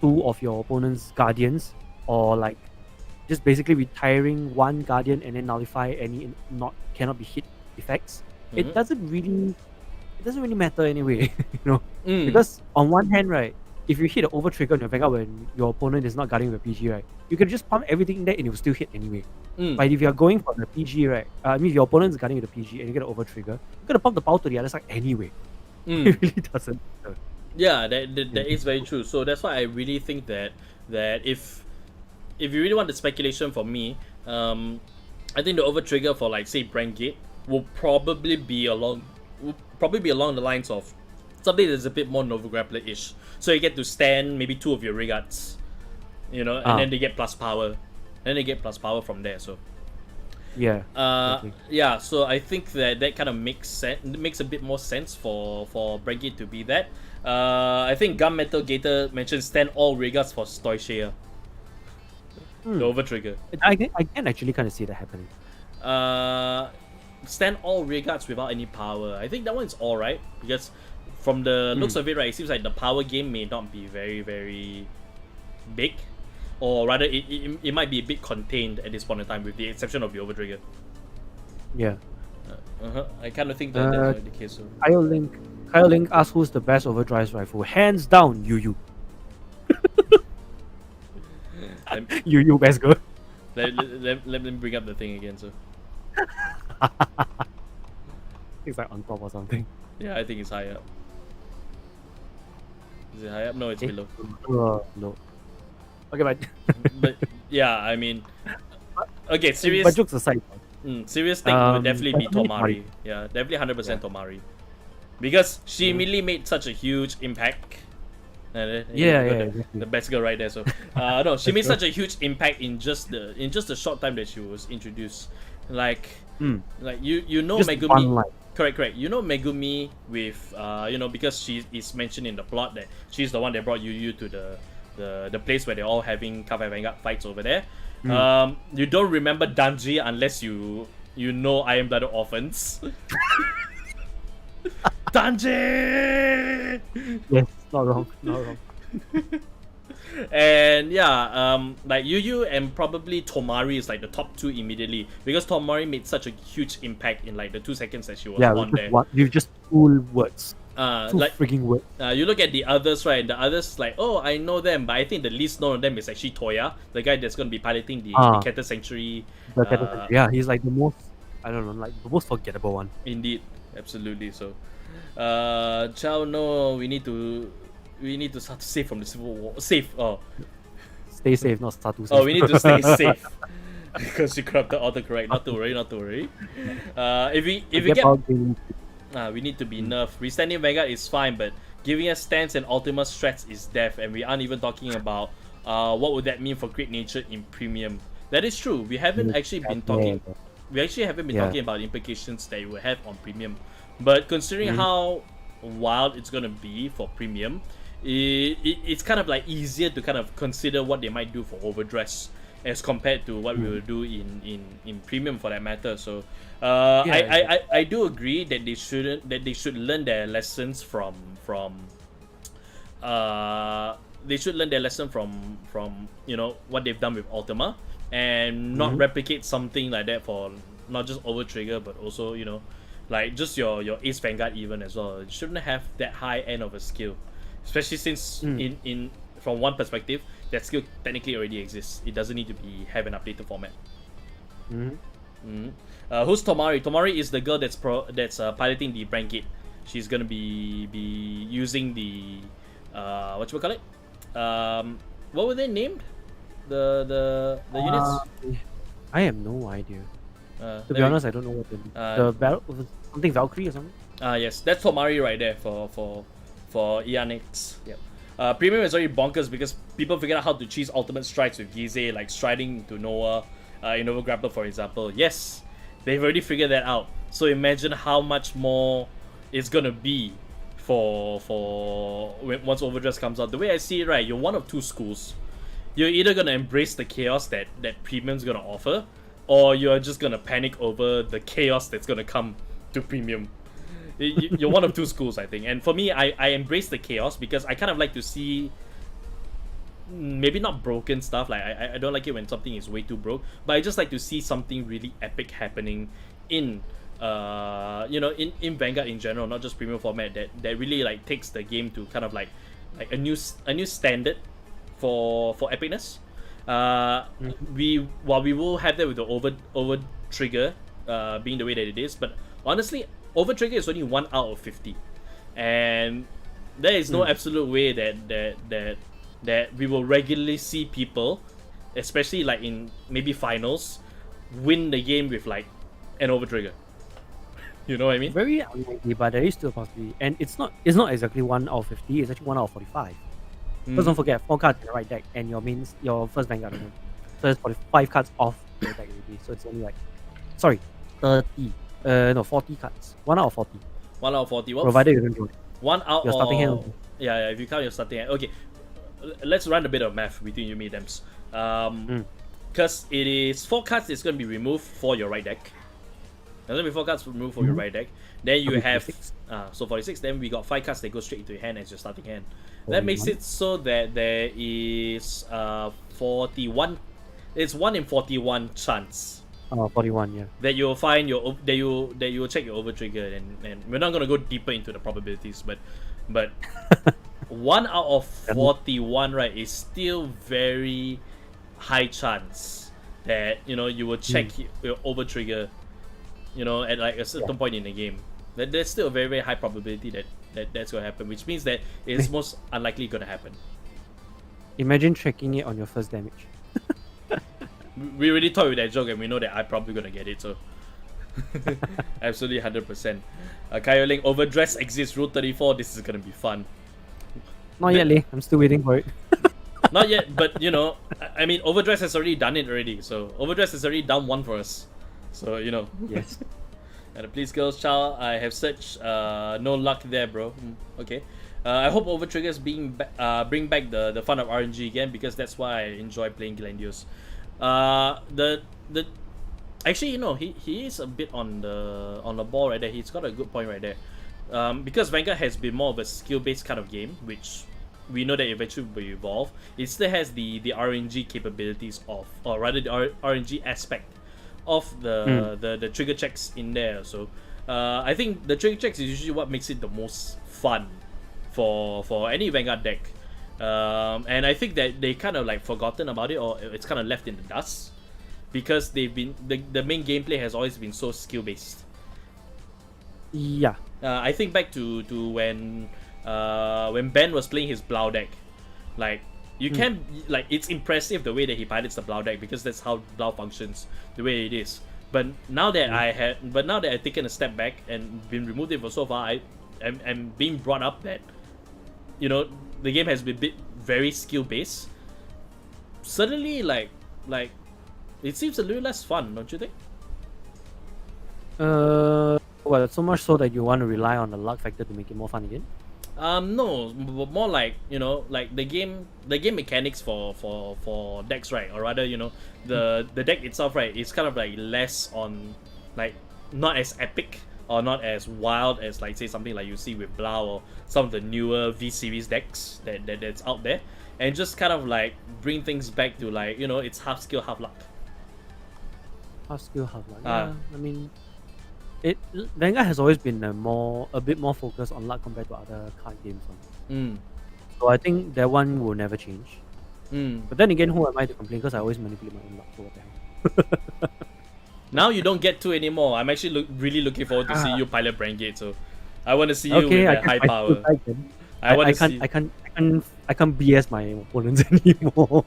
2 of your opponent's guardians, or like just basically retiring one guardian and then nullify any cannot be hit effects. It doesn't really matter anyway, you know. Because on one hand, right, if you hit an over trigger on your Vanguard when your opponent is not guarding with a PG, right, you can just pump everything in there and it will still hit anyway. But if you're going for the PG, right, I mean if your opponent is guarding with a PG and you get an over trigger, you're gonna pump the power to the other side anyway. It really doesn't matter. Yeah, that is very true. So that's why I really think that if you really want the speculation from me, I think the over trigger for like say Brankit will probably be along the lines of something that's a bit more Nova Grappler-ish. So you get to stand maybe 2 of your regards, you know, and then they get plus power. Then they get plus power from there. So Yeah. Exactly. Yeah, so I think that kind of makes sense, makes a bit more sense for Brengit to be that. I think Gunmetal Gator mentioned stand all regards for Stoichia, the over trigger. I can actually kind of see that happening. Stand all regards without any power. I think that one's alright because from the looks of it, right, it seems like the power game may not be very, very big, or rather, it might be a bit contained at this point in time, with the exception of the over trigger. Yeah. I kind of think that that's the case. So. Kyle Link asked who's the best overdrive rifle. Hands down, Yu. Yu best girl. Let me bring up the thing again. So. It's like on top or something. Yeah, I think it's high up. Is it high up? No, it's below. No. Okay, but yeah, I mean, okay, serious. But jokes aside, serious thing would definitely be Tomari. Yeah, definitely 100% Tomari, because she immediately made such a huge impact. The best girl right there. So, no, she made such a huge impact in just the short time that she was introduced. Like you know just Megumi. Correct. You know Megumi with because she is mentioned in the plot that she's the one that brought Yu to the place where they're all having Cardfight Vanguard fights over there. You don't remember Danji unless you know Iron Blooded Orphans. Danji! Yes, not wrong. And yeah, like Yu and probably Tomari is like the top two immediately, because Tomari made such a huge impact in like the 2 seconds that she was on there. You've just two words. Two like freaking words. You look at the others, right? The others, like, oh, I know them, but I think the least known of them is actually Toya, the guy that's going to be piloting the Keter Sanctuary. Yeah, he's like the most, I don't know, like the most forgettable one. Indeed, absolutely. So, Chow, no, we need to start to save from the civil war. Safe. Oh, stay safe, not start to save. Oh, we need to stay safe. Because you corrupted autocorrect. Not to worry. If we get we need to be nerfed. Restanding Vanguard is fine, but giving us stance and ultimate strats is death, and we aren't even talking about what would that mean for Great Nature in premium. That is true. We haven't actually been talking. We actually haven't been talking about the implications that it will have on premium. But considering how wild it's gonna be for premium, it's kind of like easier to kind of consider what they might do for Overdress as compared to what we will do in premium, for that matter. So I do agree that they should learn their lessons from they should learn their lesson from what they've done with Ultima, and not replicate something like that for not just Overtrigger but also like just your Ace Vanguard even as well. It shouldn't have that high end of a skill, especially since in from one perspective that skill technically already exists. It doesn't need to have an updated format. Who's Tomari? Tomari is the girl that's piloting the Brangate. She's gonna be using the whatchamacallit? What were they named? The units? I have no idea. To be honest, I don't know what the something Valkyrie or something. Yes, that's Tomari right there for Ianix. Yep. Premium is already bonkers because people figured out how to cheese ultimate strikes with Gize, like striding to Noah in Nova Grappler, for example. Yes, they've already figured that out. So imagine how much more it's gonna be for once Overdress comes out. The way I see it, right, you're one of two schools. You're either gonna embrace the chaos that Premium's gonna offer, or you're just gonna panic over the chaos that's gonna come to Premium. You're one of two schools, I think. And for me, I embrace the chaos because I kind of like to see maybe not broken stuff. Like I don't like it when something is way too broke, but I just like to see something really epic happening in in Vanguard in general, not just premium format, that really like takes the game to kind of like a new standard for epicness. We will have that with the over trigger being the way that it is, but honestly, over trigger is only 1 out of 50, and there is no absolute way that we will regularly see people, especially like in maybe finals, win the game with like an over trigger. You know what I mean? Very unlikely, but there is still a possibility, and it's not exactly 1 out of 50. It's actually 1 out of 45. Because don't forget, 4 cards in the right deck, and your first Vanguard. So there's 45 cards off your deck already. So it's only like sorry, 30. No, 40 cards. 1 out of 40. 1 out of 40. What? Provided you don't draw it. 1 out Your starting hand of... also. Yeah, if you count your starting hand. Okay, let's run a bit of math between you and me, Dems. Because it is 4 cards that's going to be removed for your right deck. There's going to be 4 cards removed for your right deck. Then you have... 46. So 46. Then we got 5 cards that go straight into your hand as your starting hand. That 41. makes it so that there is 41... It's 1 in 41 chance 41, yeah. that you'll find your that you will check your over trigger, and we're not gonna go deeper into the probabilities, but 1 out of 41, right, is still very high chance that you will check your over trigger, at like a certain point in the game. There's still a very, very high probability that's gonna happen, which means that it's most unlikely gonna happen. Imagine checking it on your first damage. We already thought with that joke, and we know that I'm probably gonna get it, so absolutely 100%. Kaioling, Overdress exists, Rule 34. This is gonna be fun. Not yet, Lee. I'm still waiting for it. Not yet, but I mean, Overdress has already done it already. So Overdress has already done one for us. So Yes. And please, girls, child, I have such no luck there, bro. Okay. I hope Overtriggers bring back the fun of RNG again, because that's why I enjoy playing Glendios. Actually, he is a bit on the ball right there. He's got a good point right there. Because Vanguard has been more of a skill-based kind of game, which we know that eventually will evolve. It still has the RNG capabilities of, or rather the RNG aspect of the trigger checks in there. So I think the trigger checks is usually what makes it the most fun for any Vanguard deck. And I think that they kind of like forgotten about it, or it's kind of left in the dust, because they've been the main gameplay has always been so skill based. Yeah. I think back to when Ben was playing his Blau deck, like you can like it's impressive the way that he pilots the Blau deck, because that's how Blau functions the way it is. But now that I've taken a step back and been removed it for so far, I'm being brought up that the game has been very skill based. Suddenly, like it seems a little less fun, don't you think? Well, so much so that you want to rely on the luck factor to make it more fun again? No, more like like the game mechanics for decks, right? Or rather, the deck itself, right? It's kind of like less on, like, not as epic or not as wild as, like, say something like you see with Blau or some of the newer V series decks that's out there, and just kind of like bring things back to, like, it's half skill, half luck. Half skill, half luck. Yeah, I mean, Vanguard has always been a bit more focused on luck compared to other card games. So I think that one will never change. But then again, who am I to complain? Because I always manipulate my own luck. So what the hell? Now you don't get to anymore. I'm actually really looking forward to see you pilot Brandgate. So I want to see you with that high power. I can't BS my opponents anymore.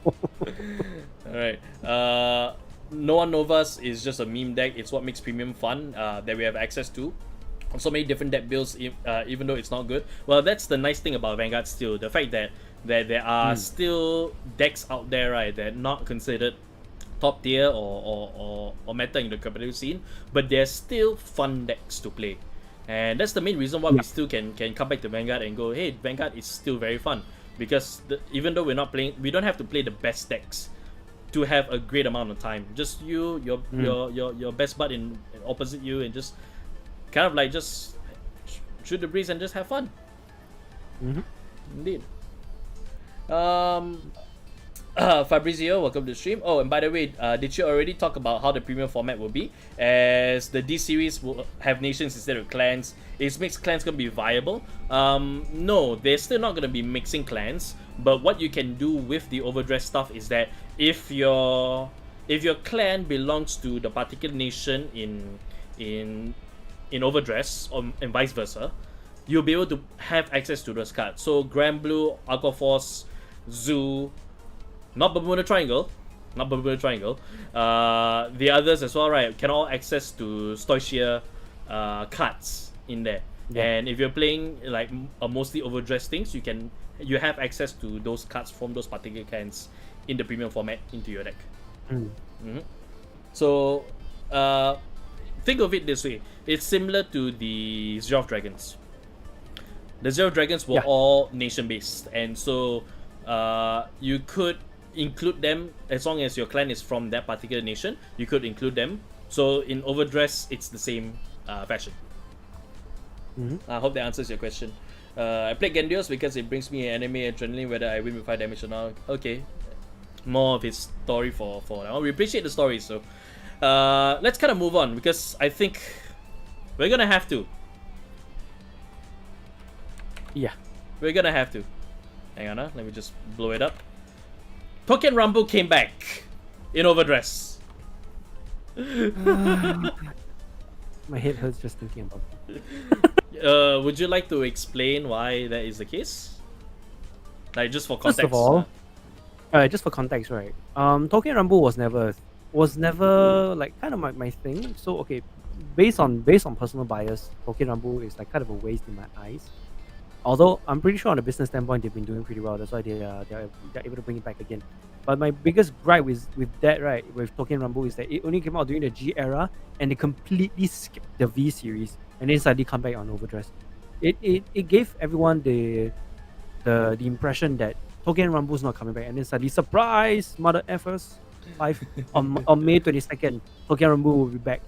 Alright. Noah Novas is just a meme deck. It's what makes premium fun that we have access to. So many different deck builds, even though it's not good. Well, that's the nice thing about Vanguard still. The fact that there are still decks out there, right, that are not considered top tier or meta in the competitive scene, but they're still fun decks to play. And that's the main reason why we still can come back to Vanguard and go, hey, Vanguard is still very fun. Because even though we're not playing, we don't have to play the best decks to have a great amount of time. Just your best bud in opposite you, and just kind of like just shoot the breeze and just have fun. Indeed. Fabrizio, welcome to the stream. Oh, and by the way, did you already talk about how the premium format will be? As the D series will have nations instead of clans, is mixed clans gonna be viable? No, they're still not gonna be mixing clans. But what you can do with the Overdress stuff is that if your clan belongs to the particular nation in Overdress, and vice versa, you'll be able to have access to those cards. So Grand Blue, Aqua Force, Zoo. Not Bermuda Triangle. The others as well, right, can all access to Stoichia cards in there. And if you're playing like mostly Overdressed things, you have access to those cards from those particular clans in the premium format into your deck. So think of it this way. It's similar to the Zero Dragons. The Zero Dragons were all nation-based, and so you could include them as long as your clan is from that particular nation. You could include them. So in Overdress, it's the same fashion. I hope that answers your question. I played Gendios because it brings me anime adrenaline whether I win with 5 damage or not. Okay, more of his story for now. We appreciate the story, so let's kind of move on because I think we're gonna have to. Yeah. We're gonna have to. Hang on, let me just blow it up. Token Rumble came back in Overdress. My head hurts just thinking about it. Would you like to explain why that is the case? Like just for context. First of all, just for context, right? Token Rumble was never like kind of my thing. So okay, based on personal bias, Token Rumble is like kind of a waste in my eyes. Although I'm pretty sure on a business standpoint they've been doing pretty well. That's why they're able to bring it back again. But my biggest gripe with that, right, with Token Rumble is that it only came out during the G era and they completely skipped the V series and then suddenly come back on Overdress. It gave everyone the impression that Token Rumble is not coming back, and then suddenly surprise, mother effers, on May 22nd, Token Rumble will be back.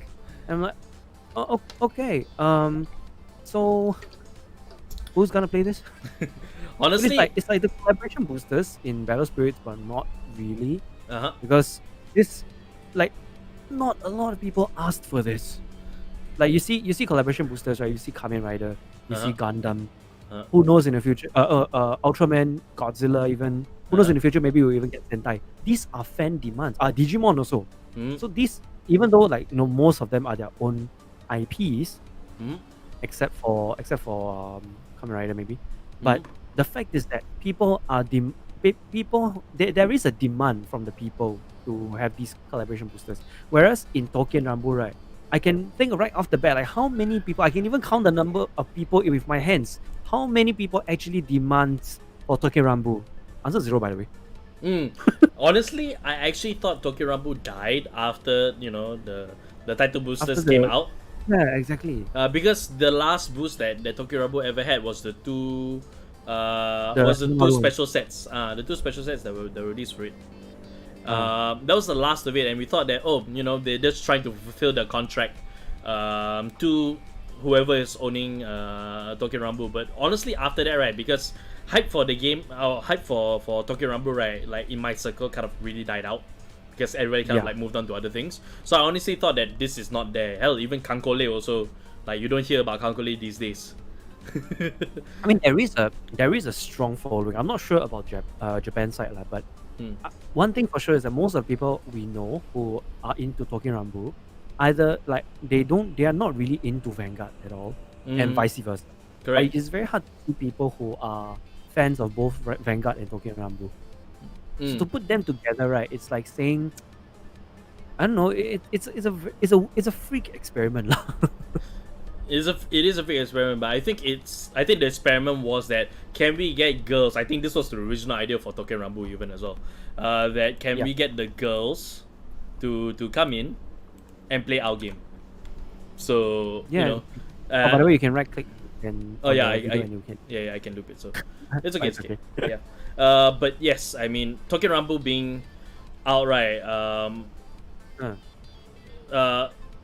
And I'm like, oh, okay. So who's gonna play this? Honestly, it's like the collaboration boosters in Battle Spirits, but not really. Because this, like, not a lot of people asked for this. Like you see collaboration boosters, right? You see Kamen Rider, you see Gundam. Who knows in the future? Ultraman, Godzilla, even. Who knows in the future? Maybe we'll even get Sentai. These are fan demands. Digimon also. So these, even though like most of them are their own IPs, except for Kamen Rider maybe, but the fact is that there is a demand from the people to have these collaboration boosters. Whereas in Token Rumble, right, I can think right off the bat, like how many people, I can even count the number of people with my hands. How many people actually demand for Token Rumble? Answer 0, by the way. Honestly, I actually thought Token Rumble died after, the title boosters came out. Yeah, exactly. Because the last boost that Token Rumble ever had was the two special sets. The two special sets that were released for it. That was the last of it, and we thought that they're just trying to fulfill the contract to whoever is owning Token Rumble. But honestly, after that, right, because hype for the game, hype for Token Rumble, right, like in my circle, kind of really died out because everybody kind of like moved on to other things. So I honestly thought that this is not there. Hell, even Kankole also, like you don't hear about Kankole these days. I mean, there is a strong following. I'm not sure about Japan side, but one thing for sure is that most of the people we know who are into Token Rumble, either like they are not really into Vanguard at all, and vice versa. Correct. Like, it's very hard to see people who are fans of both Vanguard and Token Rumble. So to put them together, right, it's like saying, I don't know, it's a freak experiment, lah. It is a freak experiment, but I think the experiment was that can we get girls? I think this was the original idea for Token Rumble even as well. That can we get the girls to come in and play our game? So by the way, you can right click and I can loop it. So it's okay. It's okay. Yeah. But yes, I mean Token Rumble being outright.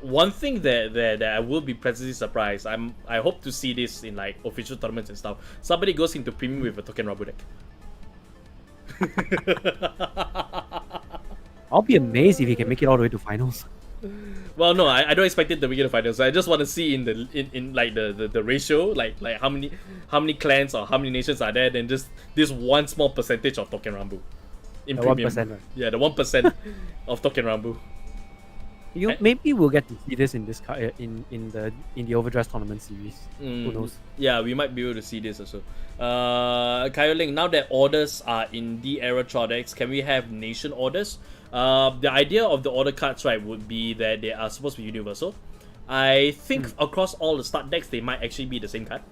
One thing that I will be pleasantly surprised. I hope to see this in like official tournaments and stuff. Somebody goes into premium with a Token Rumble deck. I'll be amazed if he can make it all the way to finals. Well, no, I don't expect it to make it to finals. I just want to see in like the ratio, like how many clans or how many nations are there. Then just this one small percentage of Token Rumble in the premium. 1%, right? Yeah, the 1% of Token Rumble. Maybe we'll get to see this in this in the Overdress tournament series. Who knows? Yeah, we might be able to see this also. Kyoling, now that orders are in the era Trodex, can we have nation orders? The idea of the order cards, right, would be that they are supposed to be universal. I think across all the start decks, they might actually be the same card.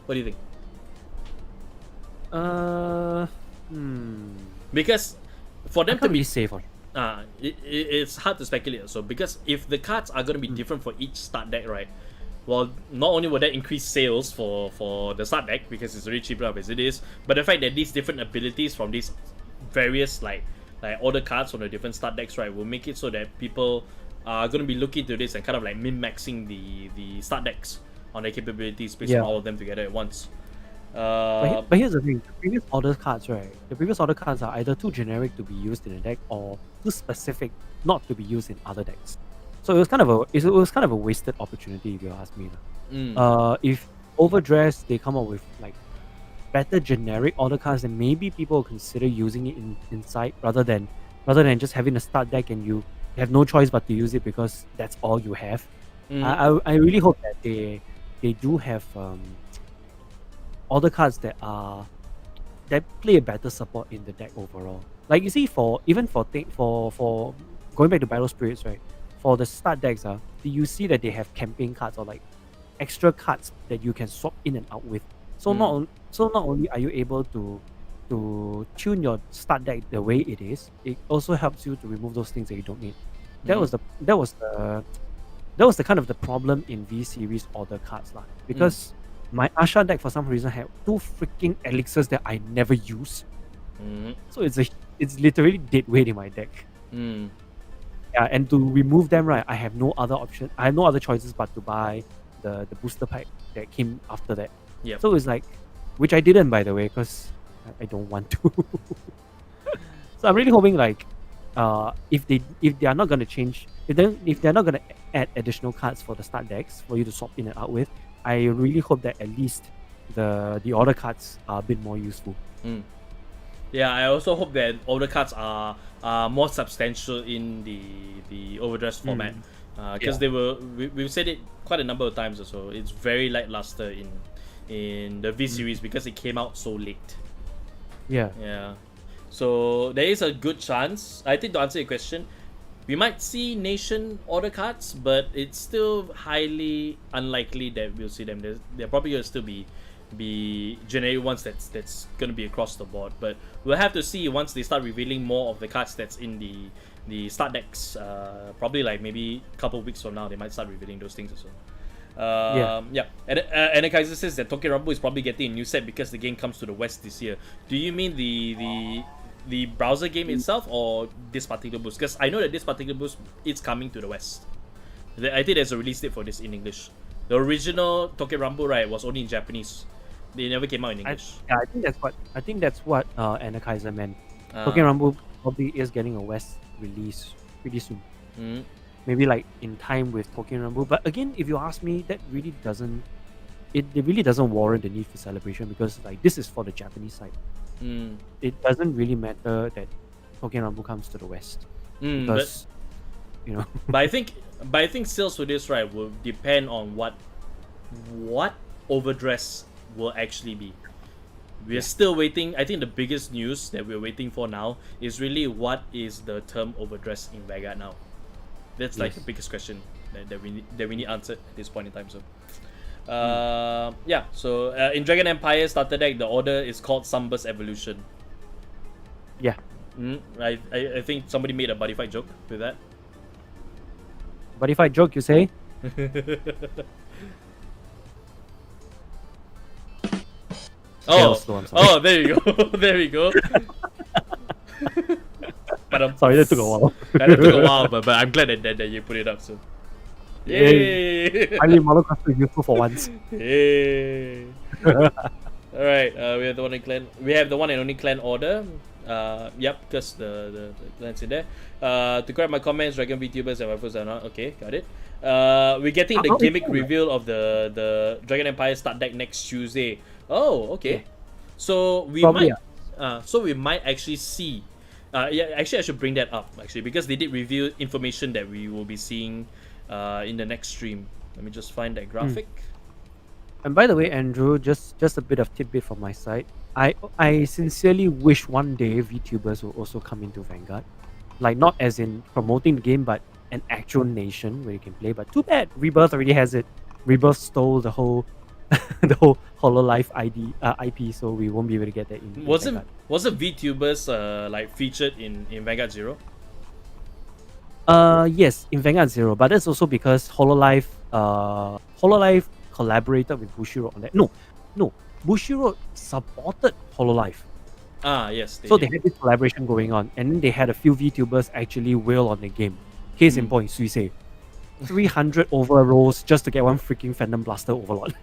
What do you think? Because for them to be safe, It's hard to speculate. So because if the cards are going to be different for each start deck, right? Well, not only will that increase sales for the start deck because it's already cheaper as it is, but the fact that these different abilities from these various like order cards from the different start decks, right, will make it so that people are going to be looking to this and kind of like min-maxing the start decks on their capabilities based on all of them together at once. But here's the thing: the previous order cards, right? The previous order cards are either too generic to be used in a deck or too specific not to be used in other decks. So it was kind of a wasted opportunity if you ask me. If Overdress they come up with like better generic order cards, then maybe people will consider using it inside rather than just having a start deck and you have no choice but to use it because that's all you have. I really hope that they do have order cards that play a better support in the deck overall. Like you see, for going back to Battle Spirits, right? For the start decks, you see that they have campaign cards or like extra cards that you can swap in and out with. So not only are you able to tune your start deck the way it is, it also helps you to remove those things that you don't need. That was the kind of the problem in V series order cards because my Asha deck for some reason had 2 freaking elixirs that I never use. So it's literally dead weight in my deck. Yeah, and to remove them, right, I have no other option. I have no other choices but to buy the booster pack that came after that. Yep. So it's like, which I didn't, by the way, because I don't want to. So I'm really hoping like, if they are not gonna change, if they're not gonna add additional cards for the start decks for you to swap in and out with, I really hope that at least the order cards are a bit more useful. Yeah, I also hope that order cards are more substantial in the Overdress format, because we've said it quite a number of times also. It's very lackluster in the V series because it came out so late. Yeah. So there is a good chance, I think, to answer your question, we might see Nation order cards, but it's still highly unlikely that we'll see them. They're probably gonna still be generic ones that's gonna be across the board. But we'll have to see once they start revealing more of the cards that's in the start decks. Probably like maybe a couple of weeks from now, they might start revealing those things as well. And Kaiser says that Tokyo Rumble is probably getting a new set because the game comes to the West this year. Do you mean the browser game itself or this particular boost? Because I know that this particular boost is coming to the West. I think there's a release date for this in English. The original Tokyo Rumble, right, was only in Japanese. They never came out in English. I think that's what Anna Kaiser meant. Tokyo Rumble probably is getting a West release pretty soon. Maybe like in time with Tokyo Rumble. But again, if you ask me, that really doesn't warrant the need for celebration because like this is for the Japanese side. It doesn't really matter that Tokyo Rumble comes to the West because But I think sales for this, right, will depend on what Overdress will actually be. We're still waiting. I think the biggest news that we're waiting for now is really what is the term Overdress in Vanguard now. That's like the biggest question that we need answered at this point in time. So so in Dragon Empire starter deck, the order is called Sunburst Evolution. I think somebody made a Buddy Fight joke with that. Buddy Fight joke, you say? There you go. There we go. But sorry, that took a while. That took a while, but I'm glad that you put it up. So, yay! I mean, Monocast is useful for once. Yay! All right, we have the one in clan. We have the one and only clan order. Because the clan's in there. To correct my comments, Dragon VTubers and waifus are not okay. Got it. We're getting the gimmick reveal of the Dragon Empire start deck next Tuesday. Oh, okay. So we might actually see. Actually, I should bring that up because they did reveal information that we will be seeing in the next stream. Let me just find that graphic. And by the way, Andrew, just a bit of tidbit from my side. I sincerely wish one day VTubers will also come into Vanguard. Like, not as in promoting the game, but an actual nation where you can play. But too bad, Rebirth already has it. Rebirth stole the whole the whole Hololive IP, so we won't be able to get that in Wasn't VTubers like featured in Vanguard 0? Yes, in Vanguard Zero, but that's also because Hololive collaborated with Bushiroad on that. No, Bushiroad supported Hololive. Yes. So they had this collaboration going on, and then they had a few VTubers actually whale on the game. Case in point, Suisei. 300 over rolls just to get one freaking Phantom Blaster Overlord.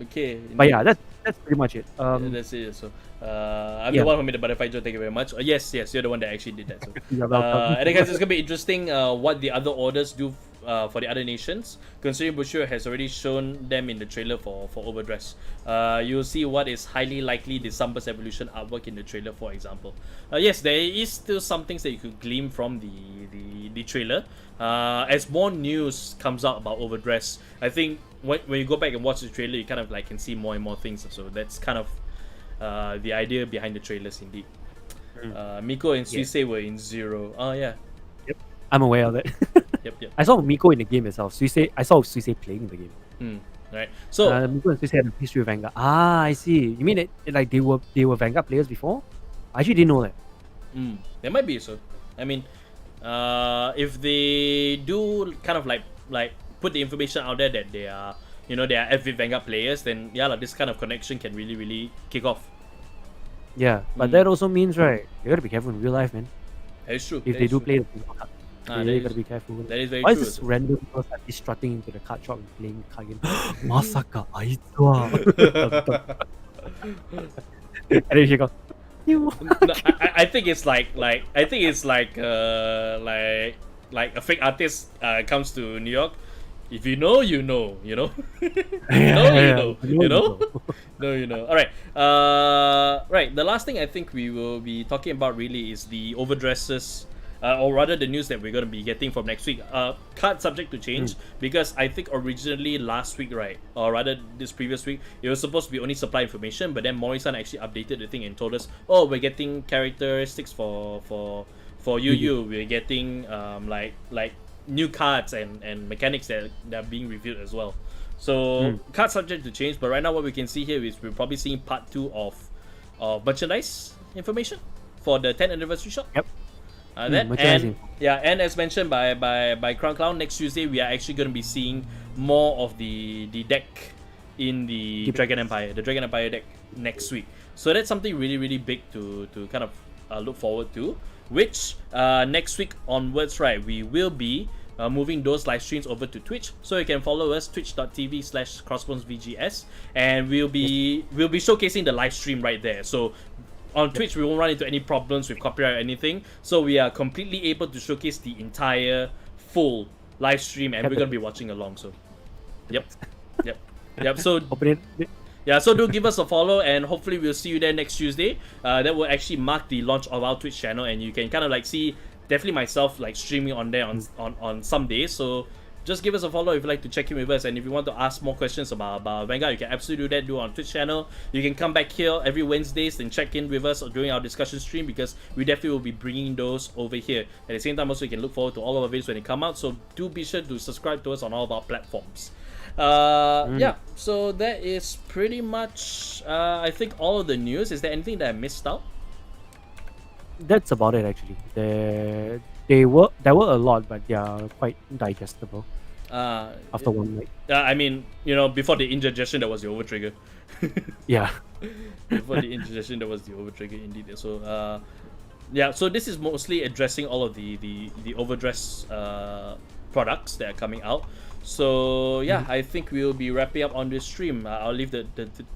Okay. But yeah, that's pretty much it. That's it. So, I'm the one who made the butterfly joke. Thank you very much. Yes, you're the one that actually did that. So, You're welcome. and I guess it's gonna be interesting. What the other orders do for the other nations, considering Bushiroad has already shown them in the trailer for Overdress. You'll see what is highly likely the Sunburst Evolution artwork in the trailer, for example. Yes, there is still some things that you could glean from the trailer. As more news comes out about Overdress, I think when you go back and watch the trailer, you kind of like can see more and more things. So that's kind of the idea behind the trailers, indeed. Miko and Suisei were in Zero. Oh yeah. Yep, I'm aware of it. Yep. I saw Miko in the game itself. I saw Suisei playing in the game. Right. So Miko and Suisei had a history with Vanguard. I see. You mean like they were Vanguard players before? I actually didn't know that. There might be. So I mean, if they do kind of like put the information out there that they are FV Vanguard players, then yeah, like, this kind of connection can really kick off. Yeah, but that also means, right, you gotta be careful in real life, man. That is true. If they do play the Pokemon card, you gotta be careful. That is very Why true. is this random person strutting into the card shop and playing card game? Masaka, aitsu wa. And then she goes, you. No, I think it's like a fake artist comes to New York. If you know, you know. You know. You know. No, you know. All right. Right. The last thing I think we will be talking about really is the overdresses, or rather the news that we're going to be getting from next week. Card subject to change because I think originally last week, right, or rather this previous week, it was supposed to be only supply information, but then Mori-san actually updated the thing and told us, oh, we're getting characteristics for Yu. We're getting like new cards and mechanics that are being revealed as well. So card subject to change, but right now what we can see here is we're probably seeing part 2 of merchandise information for the 10th anniversary shop. Yep. And as mentioned by Crown Clown, next Tuesday we are actually going to be seeing more of the deck in the Dragon Empire deck next week. So that's something really big to kind of look forward to. Which next week onwards, right, we will be moving those live streams over to Twitch, so you can follow us twitch.tv/crossbonesvgs, and we'll be showcasing the live stream right there. So on Twitch we won't run into any problems with copyright or anything, so we are completely able to showcase the entire full live stream, and we're gonna be watching along. So yep. So yeah, so do give us a follow, and hopefully we'll see you there next Tuesday. That will actually mark the launch of our Twitch channel, and you can kind of like see definitely myself like streaming on there on some days. So just give us a follow if you'd like to check in with us, and if you want to ask more questions about Vanguard, you can absolutely do that. Do it on Twitch channel. You can come back here every Wednesdays and check in with us during our discussion stream, because we definitely will be bringing those over here. At the same time, also you can look forward to all of our videos when they come out. So do be sure to subscribe to us on all of our platforms. Yeah, so that is pretty much I think all of the news. Is there anything that I missed out? That's about it actually. There were a lot, but they are quite digestible after one night. I mean, before the indigestion, that was the overtrigger. Yeah. Before the indigestion, that was the overtrigger indeed. So yeah, so this is mostly addressing all of the overdress products that are coming out. So yeah, I think we'll be wrapping up on this stream. I'll leave the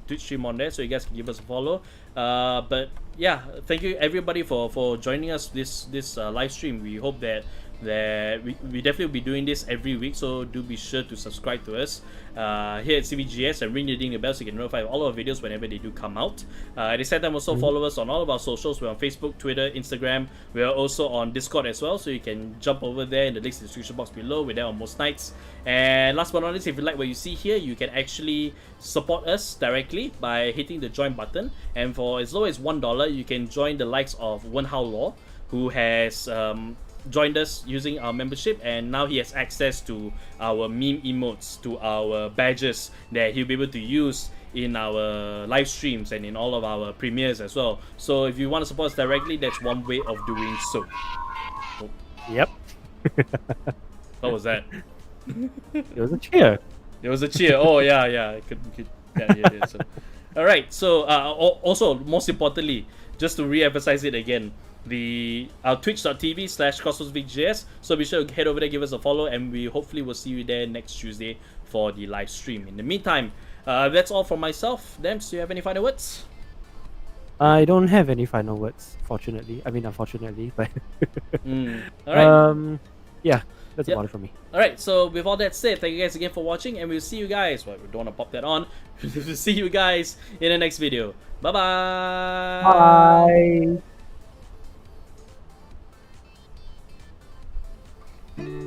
Twitch stream on there so you guys can give us a follow. But yeah, thank you everybody for joining us this live stream. We hope that we definitely will be doing this every week, so do be sure to subscribe to us here at CVGS and ring the ding the bell so you can notify all our videos whenever they do come out. At the same time, also follow us on all of our socials. We're on Facebook, Twitter, Instagram. We are also on Discord as well, so you can jump over there in the links in the description box below. We're there on most nights. And last but not least, if you like what you see here, you can actually support us directly by hitting the join button, and for as low as $1 you can join the likes of Wenhao Law, who has joined us using our membership, and now he has access to our meme emotes, to our badges that he'll be able to use in our live streams and in all of our premieres as well. So if you want to support us directly, that's one way of doing so. Yep. What was that? It was a cheer. There was a cheer. Oh yeah, yeah. I could yeah, yeah. So, all right. So also most importantly, just to re-emphasize it again, our twitch.tv/CosmosVGS. So be sure to head over there, give us a follow, and we hopefully will see you there next Tuesday for the live stream. In the meantime, that's all from myself. Dems, do you have any final words? I don't have any final words, fortunately. I mean, unfortunately, but All right. yeah, that's Yep. about it for me. Alright, so with all that said, thank you guys again for watching, and we'll see you guys. Well, we don't want to pop that on. We'll see you guys in the next video. Bye bye. Bye.